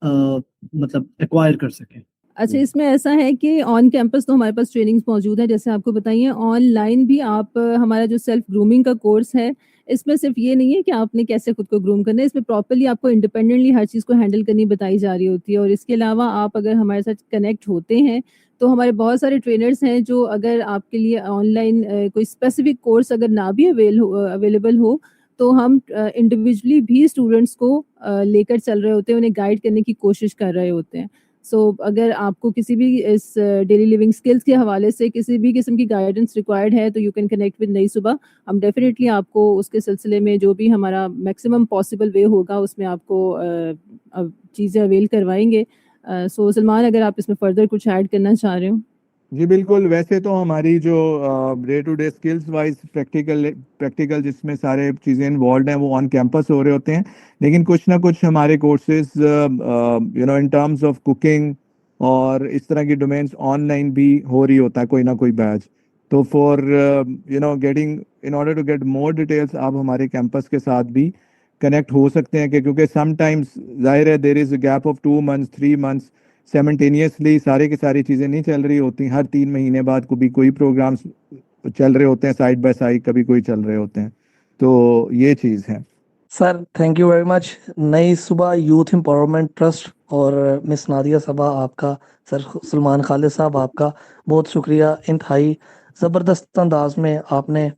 مطلب ایکوائر کر سکیں؟ اچھا، اس میں ایسا ہے کہ آن کیمپس تو ہمارے پاس ٹریننگز موجود ہیں، جیسے آپ کو بتائیے. آن لائن بھی آپ ہمارا جو سیلف گرومنگ کا کورس ہے، اس میں صرف یہ نہیں ہے کہ آپ نے کیسے خود کو گروم کرنا ہے، اس میں پراپرلی آپ کو انڈیپینڈنٹلی ہر چیز کو ہینڈل کرنی بتائی جا رہی ہوتی ہے. اور اس کے علاوہ آپ اگر ہمارے ساتھ کنیکٹ ہوتے ہیں تو ہمارے بہت سارے ٹرینرز ہیں جو اگر آپ کے لیے آن لائن کوئی اسپیسیفک کورس اگر نہ بھی اویلیبل ہو، تو ہم انڈیویجلی بھی اسٹوڈنٹس کو لے کر چل رہے ہوتے ہیں، انہیں گائیڈ کرنے کی کوشش کر رہے ہوتے ہیں. سو اگر آپ کو کسی بھی اس ڈیلی لیونگ اسکلس کے حوالے سے کسی بھی قسم کی گائیڈنس ریکوائرڈ ہے، تو یو کین کنیکٹ ود نئی صبح. ہم ڈیفینیٹلی آپ کو اس کے سلسلے میں جو بھی ہمارا میکسیمم پاسبل وے ہوگا اس میں آپ کو چیزیں اویل کروائیں گے. سو سلمان، اگر آپ اس میں فردر کچھ ایڈ کرنا چاہ رہے ہو. جی بالکل. ویسے تو ہماری جو day to day skills wise practical جس میں سارے چیزیں انوالوڈ ہیں وہ آن کیمپس ہو رہے ہوتے ہیں، لیکن کچھ نہ کچھ ہمارے courses in terms of cooking اور اس طرح کی ڈومینس آن لائن بھی ہو رہی ہوتا ہے کوئی نہ کوئی بیچ. تو for getting in order to get more details آپ ہمارے کیمپس کے ساتھ بھی کنیکٹ ہو سکتے ہیں، کہ کیونکہ سم ٹائمز ظاہر ہے there is a gap of 2 months 3 months simultaneously سارے کی ساری چیزیں نہیں چل رہی ہوتی. ہر 3 مہینے بعد کبھی کوئی پروگرامس چل رہے ہوتے ہیں سائڈ بائی سائڈ، کبھی کوئی چل رہے ہوتے ہیں. تو یہ چیز ہے. سر تھینک یو ویری مچ. نئی صبح یوتھ امپاورمنٹ ٹرسٹ اور مس نادیہ صبا آپ کا، سر سلمان خالد صاحب آپ کا بہت شکریہ. انتہائی زبردست انداز میں آپ نے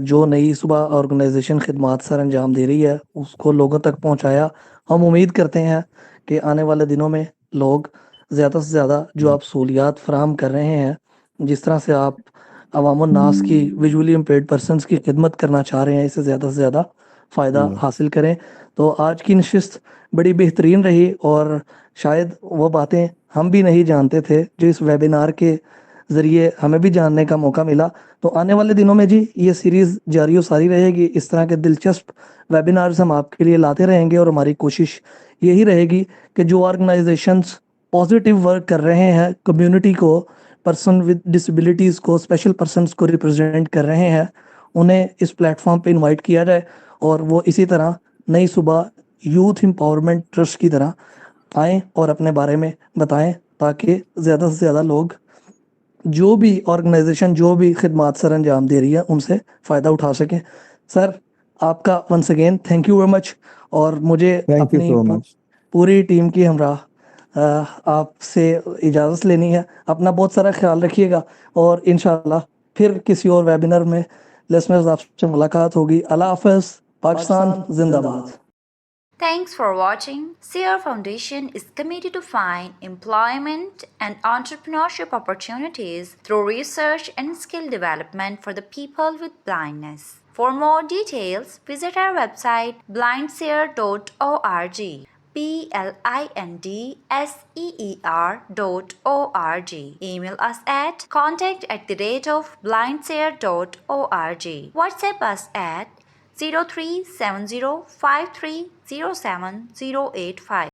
جو نئی صبح آرگنائزیشن خدمات سر انجام دے رہی ہے اس کو لوگوں تک پہنچایا. ہم امید کرتے ہیں کہ آنے والے دنوں میں لوگ زیادہ سے زیادہ جو آپ سہولیات فراہم کر رہے ہیں، جس طرح سے آپ عوام الناس کی ویژولی امپیئرڈ پرسنس کی خدمت کرنا چاہ رہے ہیں، اسے زیادہ سے زیادہ فائدہ حاصل کریں. تو آج کی نشست بڑی بہترین رہی، اور شاید وہ باتیں ہم بھی نہیں جانتے تھے جو اس ویبینار کے ذریعے ہمیں بھی جاننے کا موقع ملا. تو آنے والے دنوں میں جی یہ سیریز جاری و ساری رہے گی. اس طرح کے دلچسپ ویبینارز ہم آپ کے لیے لاتے رہیں گے، اور ہماری کوشش یہی رہے گی کہ جو آرگنائزیشنز پازیٹیو ورک کر رہے ہیں، کمیونٹی کو، پرسن ود ڈسیبلٹیز کو، اسپیشل پرسنس کو ریپرزینٹ کر رہے ہیں، انہیں اس پلیٹ فارم پہ انوائٹ کیا جائے، اور وہ اسی طرح نئی صبح یوتھ امپاورمنٹ ٹرسٹ کی طرح آئیں اور اپنے بارے میں بتائیں، تاکہ زیادہ سے زیادہ لوگ جو بھی آرگنائزیشن جو بھی خدمات سر انجام دے رہی ہے ان سے فائدہ اٹھا سکیں. سر آپ کا once again thank you very much. اور مجھے تھینک یو اپنی سو مچ. پوری ٹیم کی ہمراہ آپ سے اجازت لینی ہے. اپنا بہت سارا خیال رکھیے گا، اور انشاءاللہ پھر کسی اور ویبینر میں لسنرز آپ سے ملاقات ہوگی. اللہ حافظ. پاکستان زندہ باد. Thanks for watching. Seer Foundation is committed to find employment and entrepreneurship opportunities through research and skill development for the people with blindness. For more details, visit our website blindseer.org. blindseer.org. Email us at contact@blindseer.org. WhatsApp us at 037053070085.